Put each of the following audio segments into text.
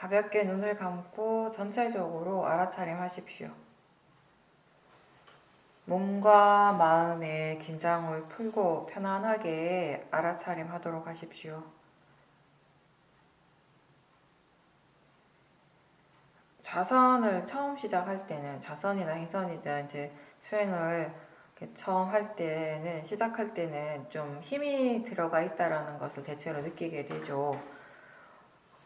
가볍게 눈을 감고 전체적으로 알아차림 하십시오. 몸과 마음의 긴장을 풀고 편안하게 알아차림 하도록 하십시오. 자선을 처음 시작할 때는, 자선이나 행선이든 이제 수행을 처음 할 때는, 시작할 때는 좀 힘이 들어가 있다라는 것을 대체로 느끼게 되죠.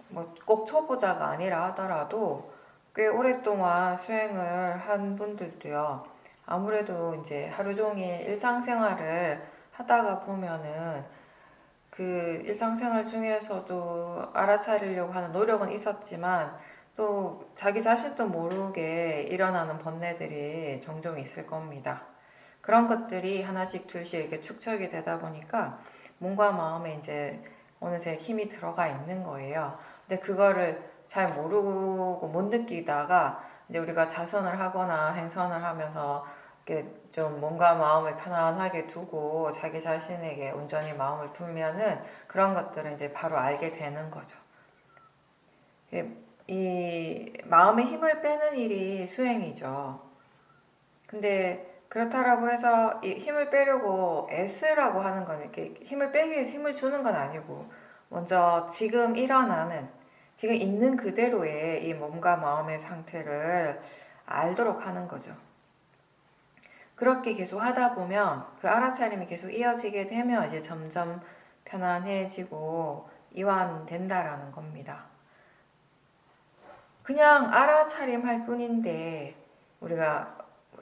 뭐 꼭 초보자가 아니라 하더라도 꽤 오랫동안 수행을 한 분들도요, 아무래도 이제 하루 종일 일상생활을 하다가 보면은 그 일상생활 중에서도 알아차리려고 하는 노력은 있었지만 또 자기 자신도 모르게 일어나는 번뇌들이 종종 있을 겁니다. 그런 것들이 하나씩 둘씩 이렇게 축적이 되다 보니까 몸과 마음에 이제 어느새 힘이 들어가 있는 거예요. 근데 그거를 잘 모르고 못 느끼다가 이제 우리가 자선을 하거나 행선을 하면서 이렇게 좀 몸과 마음을 편안하게 두고 자기 자신에게 온전히 마음을 풀면은 그런 것들을 이제 바로 알게 되는 거죠. 이 마음의 힘을 빼는 일이 수행이죠. 근데 그렇다라고 해서 이 힘을 빼려고 애쓰라고 하는 건 이렇게 힘을 빼기 위해서 힘을 주는 건 아니고 먼저 지금 일어나는 지금 있는 그대로의 이 몸과 마음의 상태를 알도록 하는 거죠. 그렇게 계속 하다 보면 그 알아차림이 계속 이어지게 되면 이제 점점 편안해지고 이완된다라는 겁니다. 그냥 알아차림 할 뿐인데 우리가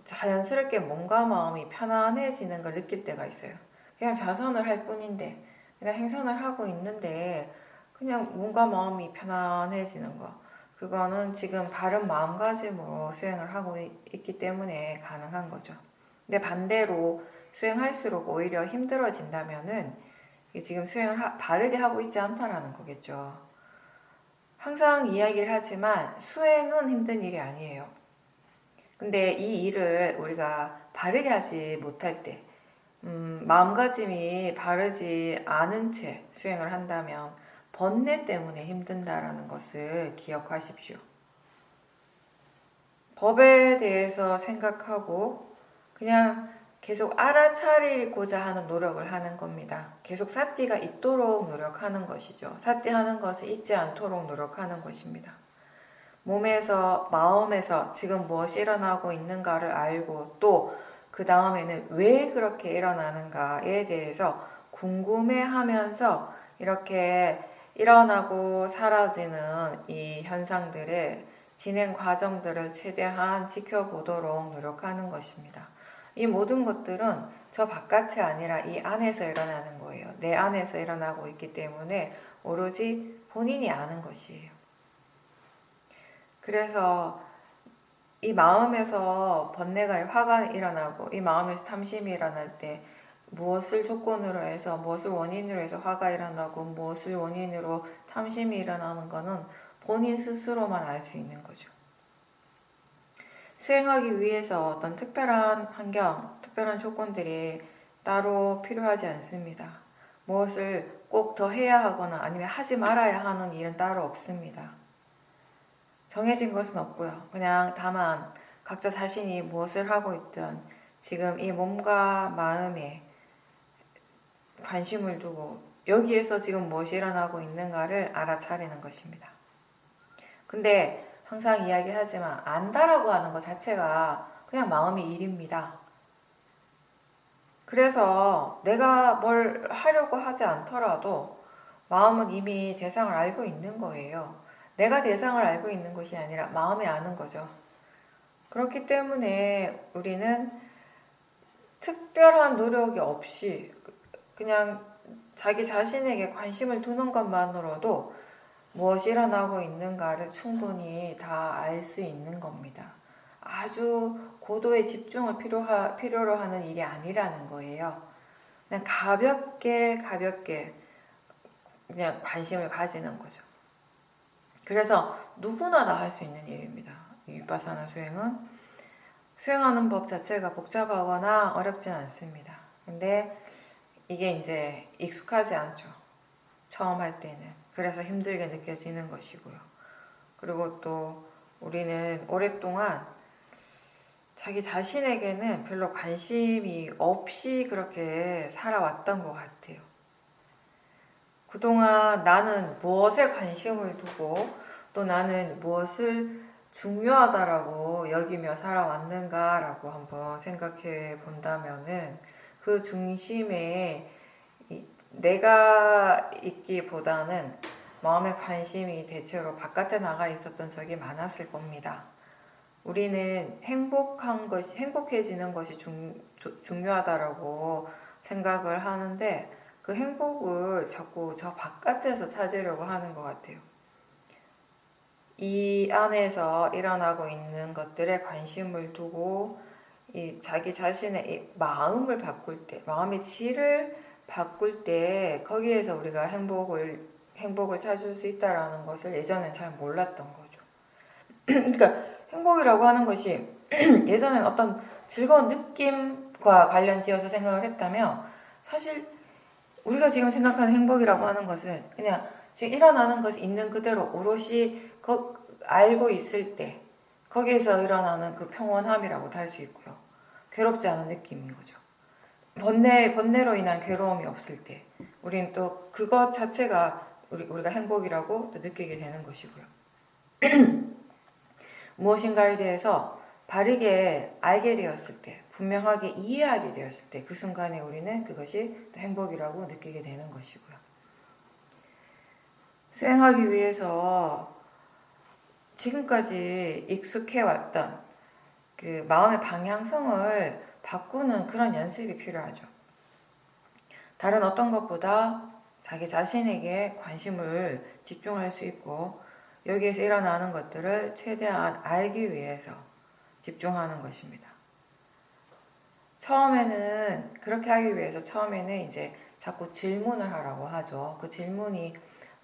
자연스럽게 몸과 마음이 편안해지는 걸 느낄 때가 있어요. 그냥 자선을 할 뿐인데, 그냥 행선을 하고 있는데 그냥 몸과 마음이 편안해지는 거. 그거는 지금 바른 마음가짐으로 수행을 하고 있기 때문에 가능한 거죠. 근데 반대로 수행할수록 오히려 힘들어진다면은 지금 수행을 바르게 하고 있지 않다라는 거겠죠. 항상 이야기를 하지만 수행은 힘든 일이 아니에요. 근데 이 일을 우리가 바르게 하지 못할 때, 마음가짐이 바르지 않은 채 수행을 한다면 번뇌 때문에 힘든다라는 것을 기억하십시오. 법에 대해서 생각하고 그냥 계속 알아차리고자 하는 노력을 하는 겁니다. 계속 사띠가 있도록 노력하는 것이죠. 사띠하는 것을 잊지 않도록 노력하는 것입니다. 몸에서, 마음에서 지금 무엇이 일어나고 있는가를 알고 또 그 다음에는 왜 그렇게 일어나는가에 대해서 궁금해하면서 이렇게 일어나고 사라지는 이 현상들의 진행 과정들을 최대한 지켜보도록 노력하는 것입니다. 이 모든 것들은 저 바깥이 아니라 이 안에서 일어나는 거예요. 내 안에서 일어나고 있기 때문에 오로지 본인이 아는 것이에요. 그래서 이 마음에서 번뇌가 화가 일어나고 이 마음에서 탐심이 일어날 때 무엇을 조건으로 해서 무엇을 원인으로 해서 화가 일어나고 무엇을 원인으로 탐심이 일어나는 것은 본인 스스로만 알 수 있는 거죠. 수행하기 위해서 어떤 특별한 환경, 특별한 조건들이 따로 필요하지 않습니다. 무엇을 꼭 더 해야 하거나 아니면 하지 말아야 하는 일은 따로 없습니다. 정해진 것은 없고요. 그냥 다만 각자 자신이 무엇을 하고 있든 지금 이 몸과 마음에 관심을 두고 여기에서 지금 무엇이 일어나고 있는가를 알아차리는 것입니다. 근데 항상 이야기하지만 안다라고 하는 것 자체가 그냥 마음의 일입니다. 그래서 내가 뭘 하려고 하지 않더라도 마음은 이미 대상을 알고 있는 거예요. 내가 대상을 알고 있는 것이 아니라 마음이 아는 거죠. 그렇기 때문에 우리는 특별한 노력이 없이 그냥 자기 자신에게 관심을 두는 것만으로도 무엇이 일어나고 있는가를 충분히 다 알 수 있는 겁니다. 아주 고도의 집중을 필요로 하는 일이 아니라는 거예요. 그냥 가볍게 그냥 관심을 가지는 거죠. 그래서 누구나 다 할 수 있는 일입니다. 위파사나 수행은 수행하는 법 자체가 복잡하거나 어렵진 않습니다. 근데 이게 이제 익숙하지 않죠. 처음 할 때는. 그래서 힘들게 느껴지는 것이고요. 그리고 또 우리는 오랫동안 자기 자신에게는 별로 관심이 없이 그렇게 살아왔던 것 같아요. 그동안 나는 무엇에 관심을 두고 또 나는 무엇을 중요하다라고 여기며 살아왔는가라고 한번 생각해 본다면은 그 중심에 내가 있기보다는 마음의 관심이 대체로 바깥에 나가 있었던 적이 많았을 겁니다. 우리는 행복해지는 것이 중요하다라고 생각을 하는데 그 행복을 자꾸 저 바깥에서 찾으려고 하는 것 같아요. 이 안에서 일어나고 있는 것들에 관심을 두고 자기 자신의 이 마음을 바꿀 때, 마음의 질을 바꿀 때 거기에서 우리가 행복을 찾을 수 있다라는 것을 예전엔 잘 몰랐던 거죠. 그러니까 행복이라고 하는 것이 예전엔 어떤 즐거운 느낌과 관련지어서 생각을 했다면 사실 우리가 지금 생각하는 행복이라고 하는 것은 그냥 지금 일어나는 것이 있는 그대로 오롯이 알고 있을 때 거기에서 일어나는 그 평온함이라고도 할 수 있고요. 괴롭지 않은 느낌인 거죠. 번뇌로 인한 괴로움이 없을 때 우리는 또 그것 자체가 우리가 행복이라고 또 느끼게 되는 것이고요. 무엇인가에 대해서 바르게 알게 되었을 때, 분명하게 이해하게 되었을 때 그 순간에 우리는 그것이 행복이라고 느끼게 되는 것이고요. 수행하기 위해서 지금까지 익숙해왔던 그 마음의 방향성을 바꾸는 그런 연습이 필요하죠. 다른 어떤 것보다 자기 자신에게 관심을 집중할 수 있고 여기에서 일어나는 것들을 최대한 알기 위해서 집중하는 것입니다. 처음에는 그렇게 하기 위해서 처음에는 이제 자꾸 질문을 하라고 하죠. 그 질문이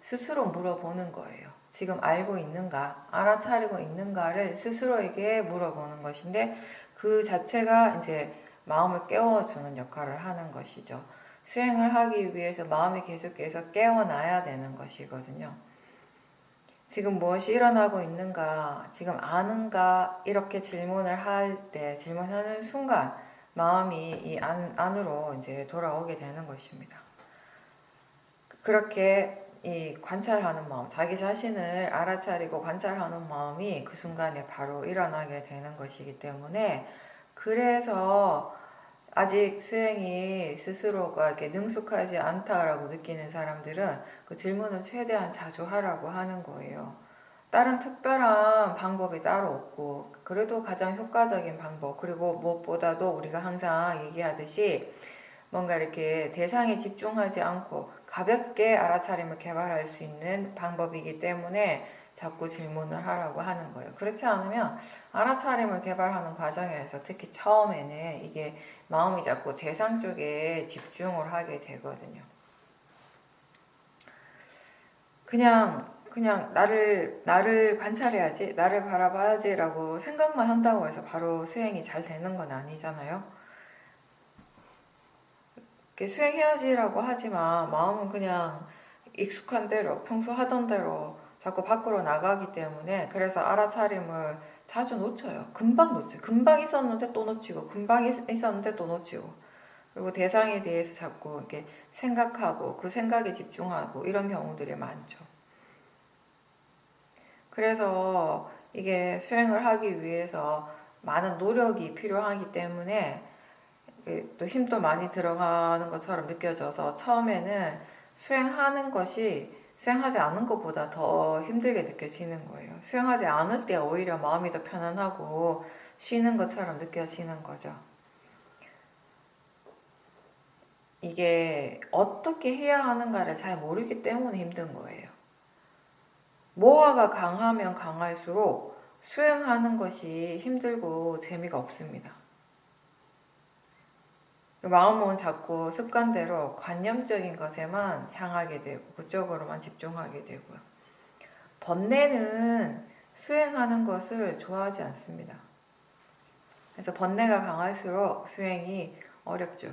스스로 물어보는 거예요. 지금 알고 있는가, 알아차리고 있는가를 스스로에게 물어보는 것인데 그 자체가 이제 마음을 깨워주는 역할을 하는 것이죠. 수행을 하기 위해서 마음이 계속해서 깨어나야 되는 것이거든요. 지금 무엇이 일어나고 있는가, 지금 아는가 이렇게 질문을 할 때, 질문하는 순간 마음이 이 안으로 이제 돌아오게 되는 것입니다. 그렇게 이 관찰하는 마음, 자기 자신을 알아차리고 관찰하는 마음이 그 순간에 바로 일어나게 되는 것이기 때문에 그래서 아직 수행이 스스로가 이렇게 능숙하지 않다라고 느끼는 사람들은 그 질문을 최대한 자주 하라고 하는 거예요. 다른 특별한 방법이 따로 없고 그래도 가장 효과적인 방법, 그리고 무엇보다도 우리가 항상 얘기하듯이 뭔가 이렇게 대상에 집중하지 않고 가볍게 알아차림을 개발할 수 있는 방법이기 때문에 자꾸 질문을 하라고 하는 거예요. 그렇지 않으면 알아차림을 개발하는 과정에서 특히 처음에는 이게 마음이 자꾸 대상 쪽에 집중을 하게 되거든요. 그냥 나를 관찰해야지, 나를 바라봐야지라고 생각만 한다고 해서 바로 수행이 잘 되는 건 아니잖아요. 수행해야지라고 하지만 마음은 그냥 익숙한 대로, 평소 하던 대로 자꾸 밖으로 나가기 때문에 그래서 알아차림을 자주 놓쳐요. 금방 놓쳐요. 금방 있었는데 또 놓치고, 금방 있었는데 또 놓치고. 그리고 대상에 대해서 자꾸 이렇게 생각하고 그 생각에 집중하고 이런 경우들이 많죠. 그래서 이게 수행을 하기 위해서 많은 노력이 필요하기 때문에 또 힘도 많이 들어가는 것처럼 느껴져서 처음에는 수행하는 것이 수행하지 않은 것보다 더 힘들게 느껴지는 거예요. 수행하지 않을 때 오히려 마음이 더 편안하고 쉬는 것처럼 느껴지는 거죠. 이게 어떻게 해야 하는가를 잘 모르기 때문에 힘든 거예요. 모화가 강하면 강할수록 수행하는 것이 힘들고 재미가 없습니다. 마음은 자꾸 습관대로 관념적인 것에만 향하게 되고 그쪽으로만 집중하게 되고요. 번뇌는 수행하는 것을 좋아하지 않습니다. 그래서 번뇌가 강할수록 수행이 어렵죠.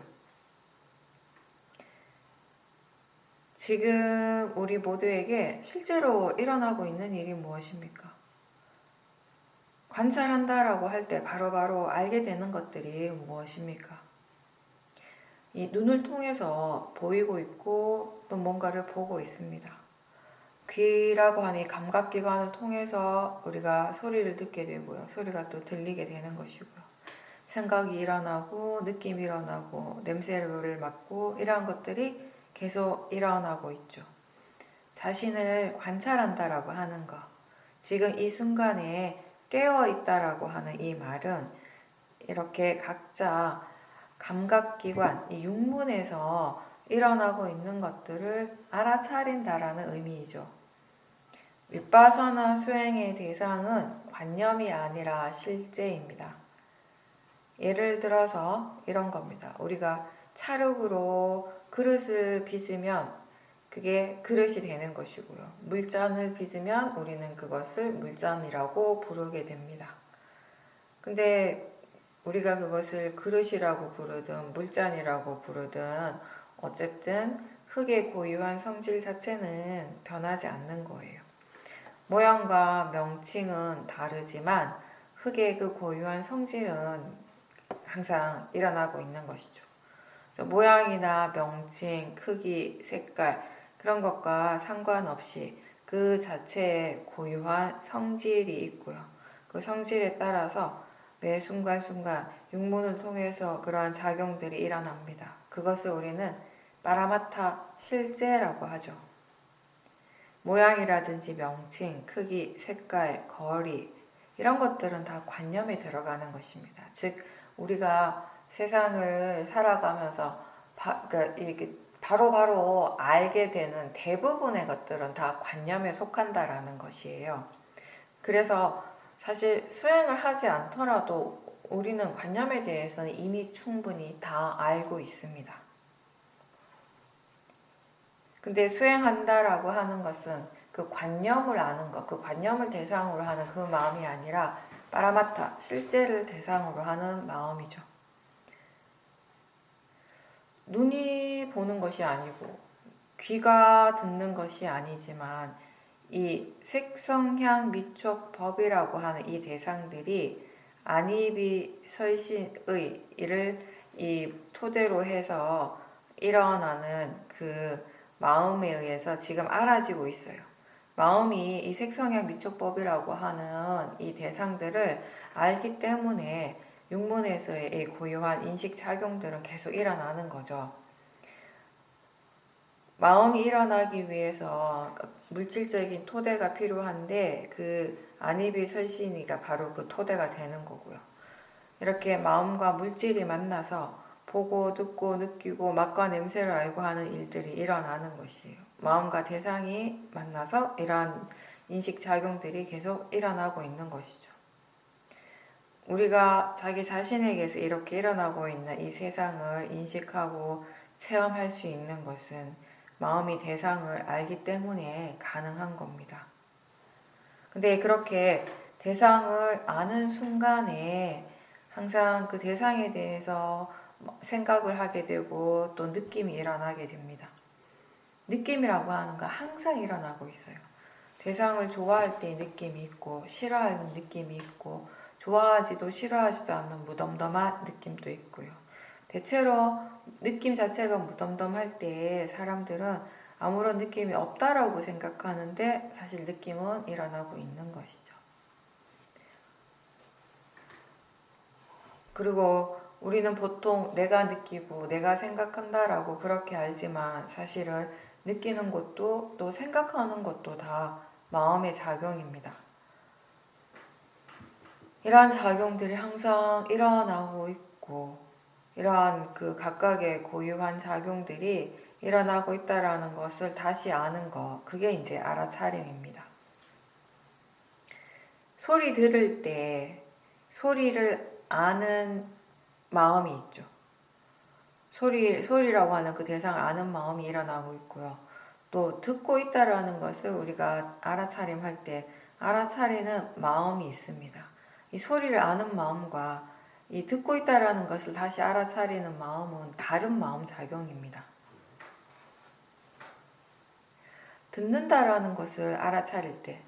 지금 우리 모두에게 실제로 일어나고 있는 일이 무엇입니까? 관찰한다라고 할 때 바로바로 알게 되는 것들이 무엇입니까? 이 눈을 통해서 보이고 있고 또 뭔가를 보고 있습니다. 귀라고 하는 이 감각기관을 통해서 우리가 소리를 듣게 되고요. 소리가 또 들리게 되는 것이고요. 생각이 일어나고 느낌이 일어나고 냄새를 맡고 이러한 것들이 계속 일어나고 있죠. 자신을 관찰한다라고 하는 것, 지금 이 순간에 깨어있다라고 하는 이 말은 이렇게 각자 감각기관, 이 육문에서 일어나고 있는 것들을 알아차린다라는 의미이죠. 윗바사나 수행의 대상은 관념이 아니라 실제입니다. 예를 들어서 이런 겁니다. 우리가 찰흙으로 그릇을 빚으면 그게 그릇이 되는 것이고요. 물잔을 빚으면 우리는 그것을 물잔이라고 부르게 됩니다. 근데 우리가 그것을 그릇이라고 부르든 물잔이라고 부르든 어쨌든 흙의 고유한 성질 자체는 변하지 않는 거예요. 모양과 명칭은 다르지만 흙의 그 고유한 성질은 항상 일어나고 있는 것이죠. 모양이나 명칭, 크기, 색깔 그런 것과 상관없이 그 자체에 고유한 성질이 있고요. 그 성질에 따라서 매 순간순간 육문을 통해서 그러한 작용들이 일어납니다. 그것을 우리는 파라마타 실제라고 하죠. 모양이라든지 명칭, 크기, 색깔, 거리 이런 것들은 다 관념에 들어가는 것입니다. 즉 우리가 세상을 살아가면서 이렇게 바로바로 알게 되는 대부분의 것들은 다 관념에 속한다라는 것이에요. 그래서 사실 수행을 하지 않더라도 우리는 관념에 대해서는 이미 충분히 다 알고 있습니다. 근데 수행한다라고 하는 것은 그 관념을 아는 것, 그 관념을 대상으로 하는 그 마음이 아니라 파라마타, 실제를 대상으로 하는 마음이죠. 눈이 보는 것이 아니고 귀가 듣는 것이 아니지만 이 색성향 미촉 법이라고 하는 이 대상들이 안이비 설신의 이를 이 토대로 해서 일어나는 그 마음에 의해서 지금 알아지고 있어요. 마음이 이 색성향 미촉법이라고 하는 이 대상들을 알기 때문에 육문에서의 고유한 인식작용들은 계속 일어나는 거죠. 마음이 일어나기 위해서 물질적인 토대가 필요한데 그 안이비 설신이가 바로 그 토대가 되는 거고요. 이렇게 마음과 물질이 만나서 보고 듣고 느끼고 맛과 냄새를 알고 하는 일들이 일어나는 것이에요. 마음과 대상이 만나서 이러한 인식작용들이 계속 일어나고 있는 것이죠. 우리가 자기 자신에게서 이렇게 일어나고 있는 이 세상을 인식하고 체험할 수 있는 것은 마음이 대상을 알기 때문에 가능한 겁니다. 근데 그렇게 대상을 아는 순간에 항상 그 대상에 대해서 생각을 하게 되고 또 느낌이 일어나게 됩니다. 느낌이라고 하는 건 항상 일어나고 있어요. 대상을 좋아할 때의 느낌이 있고 싫어하는 느낌이 있고 좋아하지도 싫어하지도 않는 무덤덤한 느낌도 있고요. 대체로 느낌 자체가 무덤덤할 때 사람들은 아무런 느낌이 없다라고 생각하는데 사실 느낌은 일어나고 있는 것이죠. 그리고 우리는 보통 내가 느끼고 내가 생각한다라고 그렇게 알지만 사실은 느끼는 것도 또 생각하는 것도 다 마음의 작용입니다. 이러한 작용들이 항상 일어나고 있고 이러한 그 각각의 고유한 작용들이 일어나고 있다라는 것을 다시 아는 것, 그게 이제 알아차림입니다. 소리 들을 때 소리를 아는 마음이 있죠. 소리라고 하는 그 대상을 아는 마음이 일어나고 있고요. 또 듣고 있다라는 것을 우리가 알아차림할 때 알아차리는 마음이 있습니다. 이 소리를 아는 마음과 이 듣고 있다라는 것을 다시 알아차리는 마음은 다른 마음 작용입니다. 듣는다라는 것을 알아차릴 때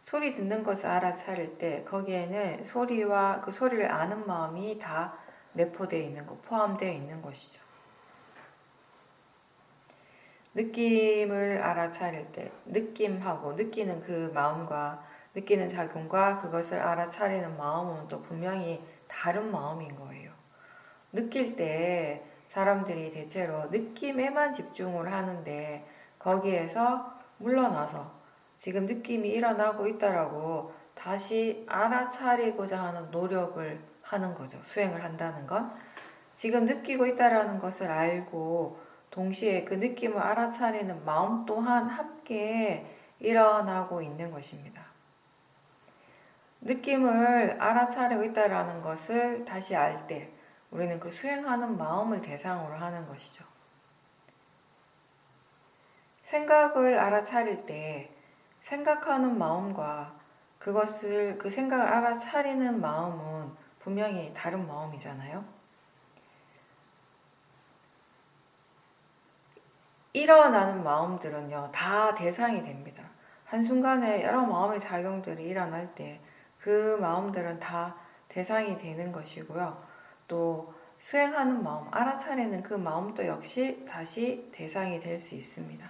소리 듣는 것을 알아차릴 때 거기에는 소리와 그 소리를 아는 마음이 다 내포되어 있는 것, 포함되어 있는 것이죠. 느낌을 알아차릴 때 느낌하고 느끼는 그 마음과 느끼는 작용과 그것을 알아차리는 마음은 또 분명히 다른 마음인 거예요. 느낄 때 사람들이 대체로 느낌에만 집중을 하는데 거기에서 물러나서 지금 느낌이 일어나고 있다라고 다시 알아차리고자 하는 노력을 하는 거죠. 수행을 한다는 건 지금 느끼고 있다라는 것을 알고 동시에 그 느낌을 알아차리는 마음 또한 함께 일어나고 있는 것입니다. 느낌을 알아차리고 있다라는 것을 다시 알 때 우리는 그 수행하는 마음을 대상으로 하는 것이죠. 생각을 알아차릴 때 생각하는 마음과 그 생각을 알아차리는 마음은 분명히 다른 마음이잖아요. 일어나는 마음들은요, 다 대상이 됩니다. 한순간에 여러 마음의 작용들이 일어날 때 그 마음들은 다 대상이 되는 것이고요. 또 수행하는 마음, 알아차리는 그 마음도 역시 다시 대상이 될 수 있습니다.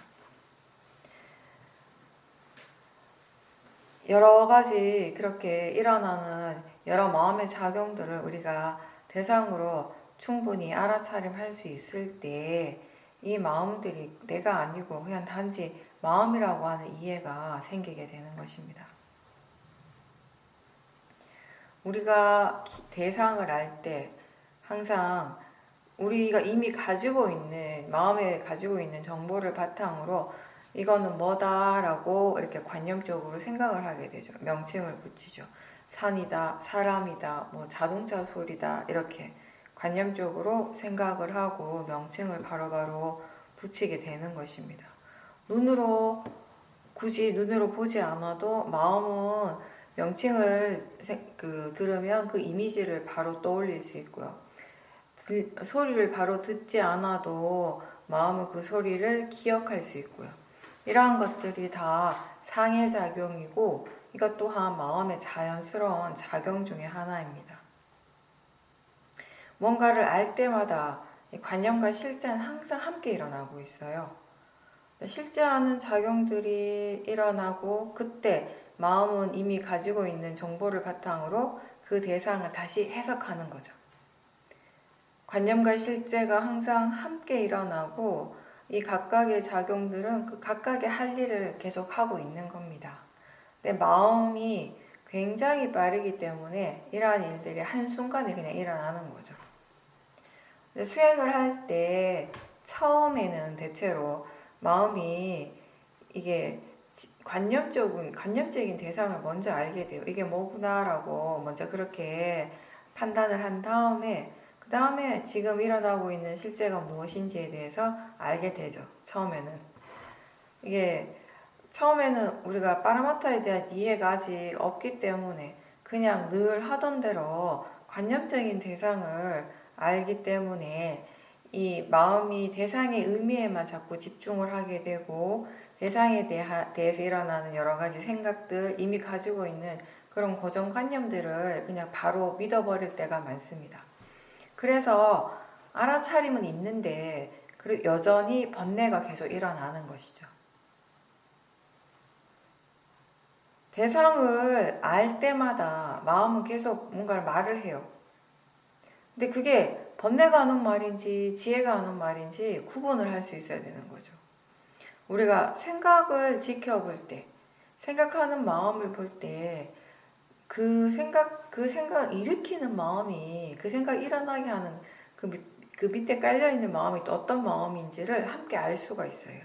여러 가지 그렇게 일어나는 여러 마음의 작용들을 우리가 대상으로 충분히 알아차림할 수 있을 때 이 마음들이 내가 아니고 그냥 단지 마음이라고 하는 이해가 생기게 되는 것입니다. 우리가 대상을 알 때 항상 우리가 이미 가지고 있는 마음에 가지고 있는 정보를 바탕으로 이거는 뭐다라고 이렇게 관념적으로 생각을 하게 되죠. 명칭을 붙이죠. 산이다, 사람이다, 뭐 자동차 소리다 이렇게 관념적으로 생각을 하고 명칭을 바로바로 붙이게 되는 것입니다. 굳이 눈으로 보지 않아도 마음은 명칭을 들으면 그 이미지를 바로 떠올릴 수 있고요. 소리를 바로 듣지 않아도 마음은 그 소리를 기억할 수 있고요. 이러한 것들이 다 상해작용이고 이것 또한 마음의 자연스러운 작용 중에 하나입니다. 뭔가를 알 때마다 관념과 실제는 항상 함께 일어나고 있어요. 실제하는 작용들이 일어나고 그때 마음은 이미 가지고 있는 정보를 바탕으로 그 대상을 다시 해석하는 거죠. 관념과 실제가 항상 함께 일어나고 이 각각의 작용들은 그 각각의 할 일을 계속 하고 있는 겁니다. 근데 마음이 굉장히 빠르기 때문에 이러한 일들이 한순간에 그냥 일어나는 거죠. 수행을 할 때 처음에는 대체로 마음이 이게 관념적인 대상을 먼저 알게 돼요. 이게 뭐구나라고 먼저 그렇게 판단을 한 다음에 그 다음에 지금 일어나고 있는 실제가 무엇인지에 대해서 알게 되죠. 처음에는 우리가 파라마타에 대한 이해가 아직 없기 때문에 그냥 늘 하던 대로 관념적인 대상을 알기 때문에 이 마음이 대상의 의미에만 자꾸 집중을 하게 되고 대상에 대해서 일어나는 여러 가지 생각들, 이미 가지고 있는 그런 고정관념들을 그냥 바로 믿어버릴 때가 많습니다. 그래서 알아차림은 있는데 여전히 번뇌가 계속 일어나는 것이죠. 대상을 알 때마다 마음은 계속 뭔가를 말을 해요. 근데 그게 번뇌가 하는 말인지 지혜가 하는 말인지 구분을 할 수 있어야 되는 거죠. 우리가 생각을 지켜볼 때, 생각하는 마음을 볼 때, 그 생각을 일으키는 마음이, 그 생각 일어나게 하는 그 밑에 깔려있는 마음이 또 어떤 마음인지를 함께 알 수가 있어요.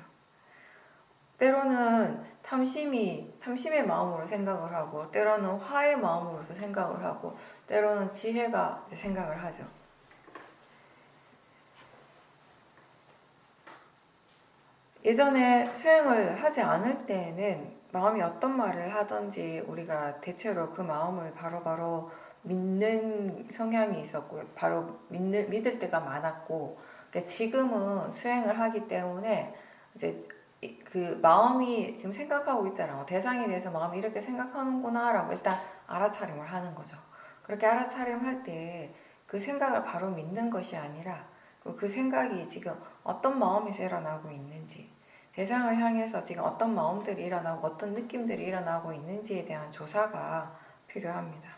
때로는 탐심의 마음으로 생각을 하고, 때로는 화의 마음으로서 생각을 하고, 때로는 지혜가 생각을 하죠. 예전에 수행을 하지 않을 때에는 마음이 어떤 말을 하든지 우리가 대체로 그 마음을 바로바로 믿는 성향이 있었고 바로 믿을 때가 많았고, 지금은 수행을 하기 때문에 이제 그 마음이 지금 생각하고 있다는 거, 대상에 대해서 마음이 이렇게 생각하는구나 라고 일단 알아차림을 하는 거죠. 그렇게 알아차림할 때 그 생각을 바로 믿는 것이 아니라 그 생각이 지금 어떤 마음에서 일어나고 있는지, 대상을 향해서 지금 어떤 마음들이 일어나고 어떤 느낌들이 일어나고 있는지에 대한 조사가 필요합니다.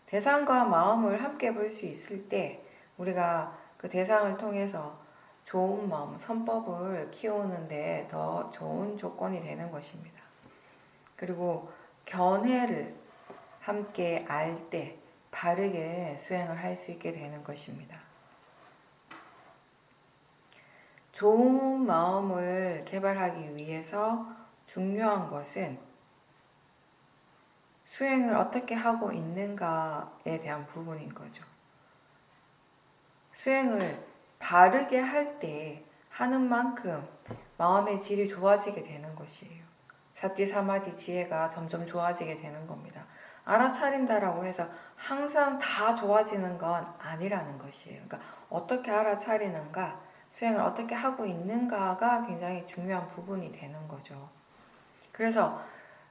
대상과 마음을 함께 볼 수 있을 때 우리가 그 대상을 통해서 좋은 마음, 선법을 키우는데 더 좋은 조건이 되는 것입니다. 그리고 견해를 함께 알 때 바르게 수행을 할 수 있게 되는 것입니다. 좋은 마음을 개발하기 위해서 중요한 것은 수행을 어떻게 하고 있는가에 대한 부분인 거죠. 수행을 바르게 할 때 하는 만큼 마음의 질이 좋아지게 되는 것이에요. 사티 사마디 지혜가 점점 좋아지게 되는 겁니다. 알아차린다라고 해서 항상 다 좋아지는 건 아니라는 것이에요. 그러니까 어떻게 알아차리는가, 수행을 어떻게 하고 있는가가 굉장히 중요한 부분이 되는 거죠. 그래서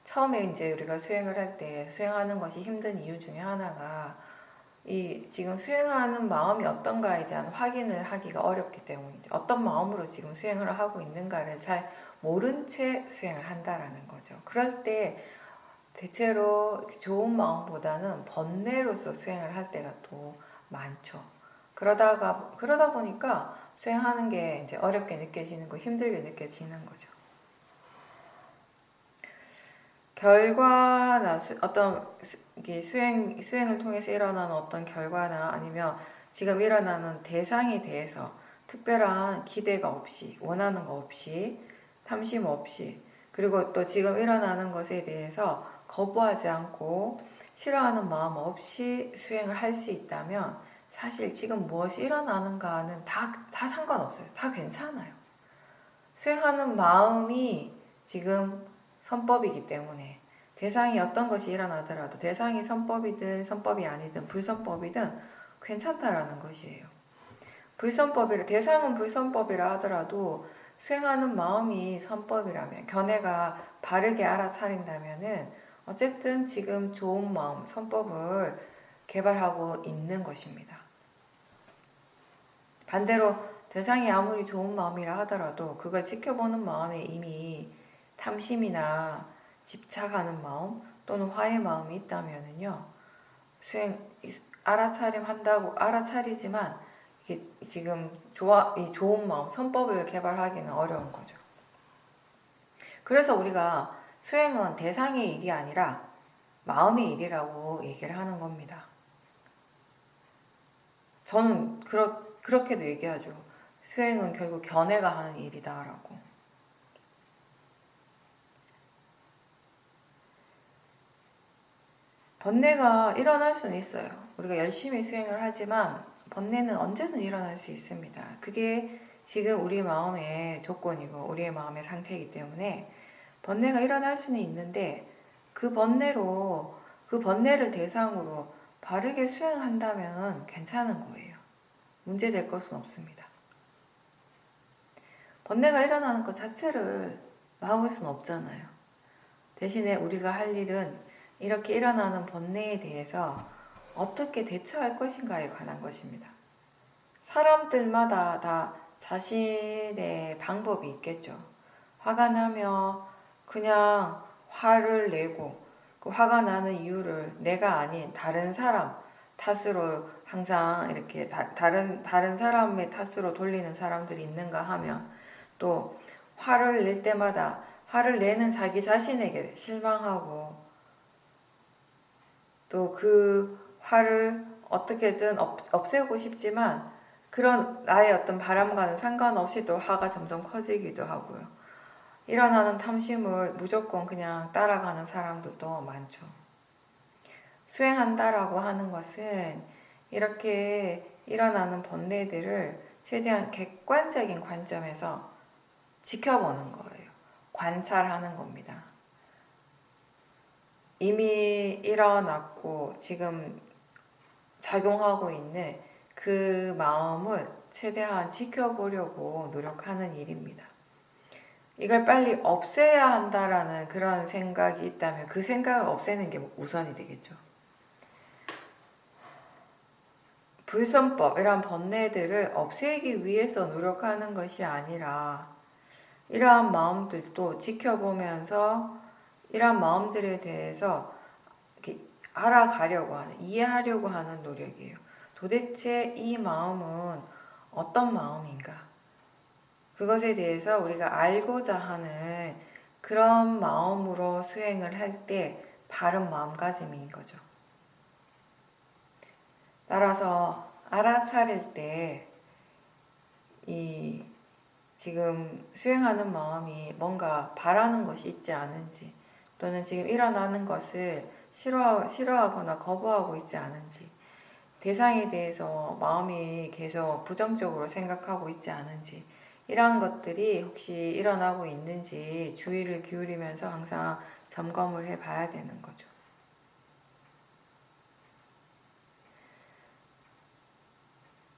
처음에 이제 우리가 수행을 할 때 수행하는 것이 힘든 이유 중에 하나가 이 지금 수행하는 마음이 어떤가에 대한 확인을 하기가 어렵기 때문이죠. 어떤 마음으로 지금 수행을 하고 있는가를 잘 모른 채 수행을 한다라는 거죠. 그럴 때 대체로 좋은 마음보다는 번뇌로서 수행을 할 때가 또 많죠. 그러다 보니까 수행하는 게 이제 어렵게 느껴지는 거, 힘들게 느껴지는 거죠. 결과나 어떤 수행을 통해서 일어나는 어떤 결과나 아니면 지금 일어나는 대상에 대해서 특별한 기대가 없이, 원하는 거 없이, 탐심 없이, 그리고 또 지금 일어나는 것에 대해서 거부하지 않고 싫어하는 마음 없이 수행을 할 수 있다면 사실 지금 무엇이 일어나는가는 다 상관없어요. 다 괜찮아요. 수행하는 마음이 지금 선법이기 때문에 대상이 어떤 것이 일어나더라도 대상이 선법이든 선법이 아니든 불선법이든 괜찮다라는 것이에요. 대상은 불선법이라 하더라도 수행하는 마음이 선법이라면, 견해가 바르게 알아차린다면은 어쨌든 지금 좋은 마음, 선법을 개발하고 있는 것입니다. 반대로 대상이 아무리 좋은 마음이라 하더라도 그걸 지켜보는 마음에 이미 탐심이나 집착하는 마음 또는 화의 마음이 있다면은요, 알아차리지만 이게 지금 이 좋은 마음, 선법을 개발하기는 어려운 거죠. 그래서 우리가 수행은 대상의 일이 아니라 마음의 일이라고 얘기를 하는 겁니다. 저는 그렇게도 얘기하죠. 수행은 결국 견해가 하는 일이다라고. 번뇌가 일어날 수는 있어요. 우리가 열심히 수행을 하지만 번뇌는 언제든 일어날 수 있습니다. 그게 지금 우리 마음의 조건이고 우리의 마음의 상태이기 때문에 번뇌가 일어날 수는 있는데 그 번뇌를 대상으로 바르게 수행한다면 괜찮은 거예요. 문제될 것은 없습니다. 번뇌가 일어나는 것 자체를 막을 수는 없잖아요. 대신에 우리가 할 일은 이렇게 일어나는 번뇌에 대해서 어떻게 대처할 것인가에 관한 것입니다. 사람들마다 다 자신의 방법이 있겠죠. 화가 나면 그냥 화를 내고 그 화가 나는 이유를 내가 아닌 다른 사람 탓으로 항상 이렇게 다른 사람의 탓으로 돌리는 사람들이 있는가 하면, 또 화를 낼 때마다 화를 내는 자기 자신에게 실망하고 또 그 화를 어떻게든 없애고 싶지만 그런 나의 어떤 바람과는 상관없이 또 화가 점점 커지기도 하고요. 일어나는 탐심을 무조건 그냥 따라가는 사람들도 많죠. 수행한다라고 하는 것은 이렇게 일어나는 번뇌들을 최대한 객관적인 관점에서 지켜보는 거예요. 관찰하는 겁니다. 이미 일어났고 지금 작용하고 있는 그 마음을 최대한 지켜보려고 노력하는 일입니다. 이걸 빨리 없애야 한다라는 그런 생각이 있다면 그 생각을 없애는 게 우선이 되겠죠. 불선법, 이런 번뇌들을 없애기 위해서 노력하는 것이 아니라 이러한 마음들도 지켜보면서 이러한 마음들에 대해서 이렇게 알아가려고 하는, 이해하려고 하는 노력이에요. 도대체 이 마음은 어떤 마음인가? 그것에 대해서 우리가 알고자 하는 그런 마음으로 수행을 할 때 바른 마음가짐인 거죠. 따라서 알아차릴 때 이 지금 수행하는 마음이 뭔가 바라는 것이 있지 않은지, 또는 지금 일어나는 것을 싫어하거나 거부하고 있지 않은지, 대상에 대해서 마음이 계속 부정적으로 생각하고 있지 않은지, 이러한 것들이 혹시 일어나고 있는지 주의를 기울이면서 항상 점검을 해 봐야 되는 거죠.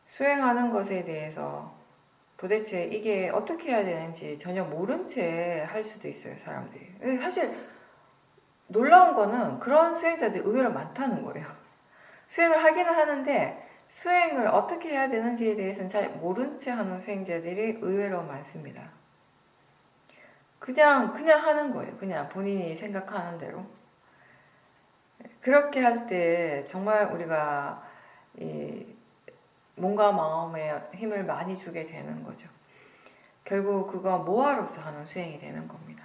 수행하는 것에 대해서 도대체 이게 어떻게 해야 되는지 전혀 모른 채 할 수도 있어요, 사람들이. 사실 놀라운 거는 그런 수행자들이 의외로 많다는 거예요. 수행을 하기는 하는데 수행을 어떻게 해야 되는지에 대해서는 잘 모른 채 하는 수행자들이 의외로 많습니다. 그냥 하는 거예요. 그냥 본인이 생각하는 대로. 그렇게 할 때 정말 우리가 몸과 마음에 힘을 많이 주게 되는 거죠. 결국 그거 모아로서 하는 수행이 되는 겁니다.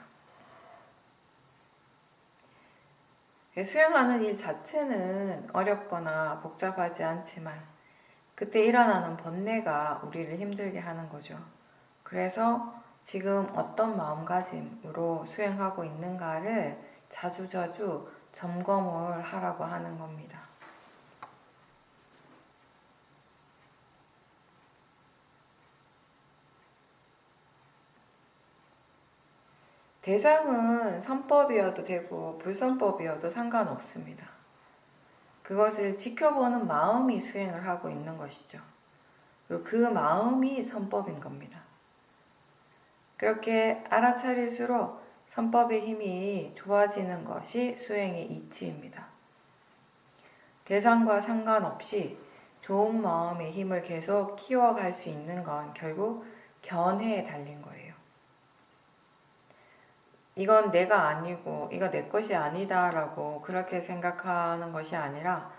수행하는 일 자체는 어렵거나 복잡하지 않지만 그때 일어나는 번뇌가 우리를 힘들게 하는 거죠. 그래서 지금 어떤 마음가짐으로 수행하고 있는가를 자주자주 점검을 하라고 하는 겁니다. 대상은 선법이어도 되고 불선법이어도 상관없습니다. 그것을 지켜보는 마음이 수행을 하고 있는 것이죠. 그리고 그 마음이 선법인 겁니다. 그렇게 알아차릴수록 선법의 힘이 좋아지는 것이 수행의 이치입니다. 대상과 상관없이 좋은 마음의 힘을 계속 키워갈 수 있는 건 결국 견해에 달린 거예요. 이건 내가 아니고 이거 내 것이 아니다라고 그렇게 생각하는 것이 아니라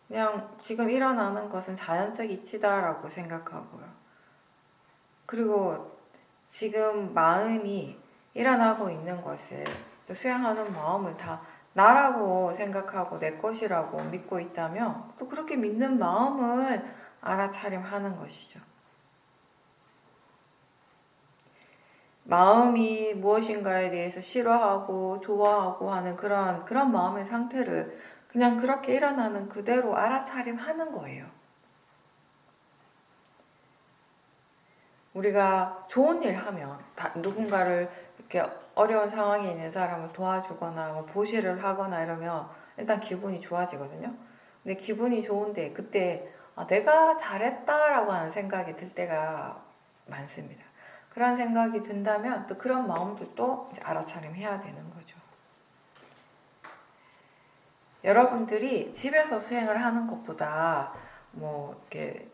그냥 지금 일어나는 것은 자연적 이치다라고 생각하고요. 그리고 지금 마음이 일어나고 있는 것을 또 수행하는 마음을 다 나라고 생각하고 내 것이라고 믿고 있다면 또 그렇게 믿는 마음을 알아차림하는 것이죠. 마음이 무엇인가에 대해서 싫어하고 좋아하고 하는 그런 마음의 상태를 그냥 그렇게 일어나는 그대로 알아차림하는 거예요. 우리가 좋은 일 하면 누군가를 이렇게 어려운 상황에 있는 사람을 도와주거나 뭐 보시를 하거나 이러면 일단 기분이 좋아지거든요. 근데 기분이 좋은데 그때 내가 잘했다라고 하는 생각이 들 때가 많습니다. 그런 생각이 든다면 또 그런 마음들도 이제 알아차림해야 되는 거죠. 여러분들이 집에서 수행을 하는 것보다 뭐 이렇게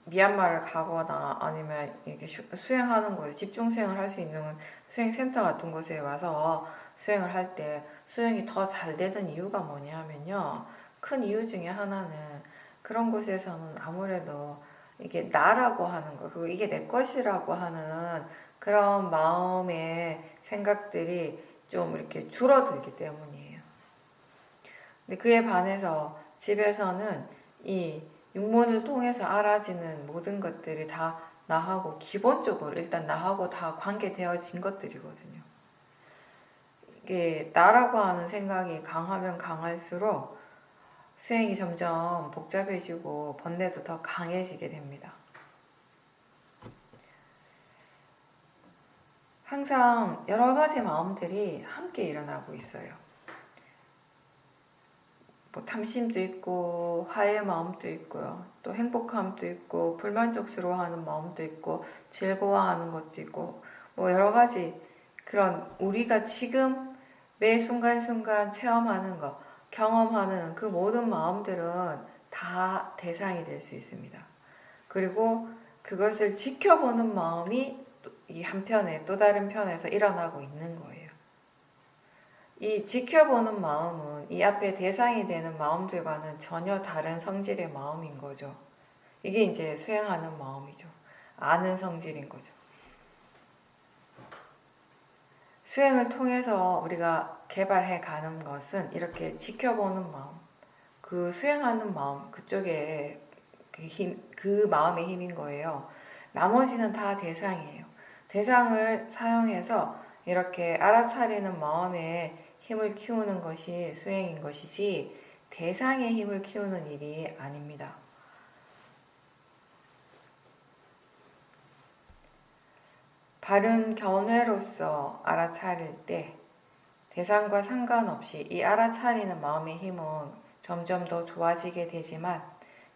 미얀마를 가거나 아니면 이렇게 수행하는 곳에 집중 수행을 할 수 있는 수행센터 같은 곳에 와서 수행을 할 때 수행이 더 잘 되는 이유가 뭐냐면요. 큰 이유 중에 하나는 그런 곳에서는 아무래도 이게 나라고 하는 거, 그리고 이게 내 것이라고 하는 그런 마음의 생각들이 좀 이렇게 줄어들기 때문이에요. 근데 그에 반해서 집에서는 이 육문을 통해서 알아지는 모든 것들이 다 나하고 기본적으로 일단 나하고 다 관계되어진 것들이거든요. 이게 나라고 하는 생각이 강하면 강할수록 수행이 점점 복잡해지고 번뇌도 더 강해지게 됩니다. 항상 여러 가지 마음들이 함께 일어나고 있어요. 뭐 탐심도 있고 화의 마음도 있고요. 또 행복함도 있고 불만족스러워하는 마음도 있고 즐거워하는 것도 있고 뭐 여러 가지 그런 우리가 지금 매 순간순간 체험하는 것, 경험하는 그 모든 마음들은 다 대상이 될 수 있습니다. 그리고 그것을 지켜보는 마음이 이 한편에 또 다른 편에서 일어나고 있는 거예요. 이 지켜보는 마음은 이 앞에 대상이 되는 마음들과는 전혀 다른 성질의 마음인 거죠. 이게 이제 수행하는 마음이죠. 아는 성질인 거죠. 수행을 통해서 우리가 개발해 가는 것은 이렇게 지켜보는 마음, 그 수행하는 마음, 그쪽에 그 마음의 힘인 거예요. 나머지는 다 대상이에요. 대상을 사용해서 이렇게 알아차리는 마음에 힘을 키우는 것이 수행인 것이지 대상의 힘을 키우는 일이 아닙니다. 바른 견해로서 알아차릴 때 대상과 상관없이 이 알아차리는 마음의 힘은 점점 더 좋아지게 되지만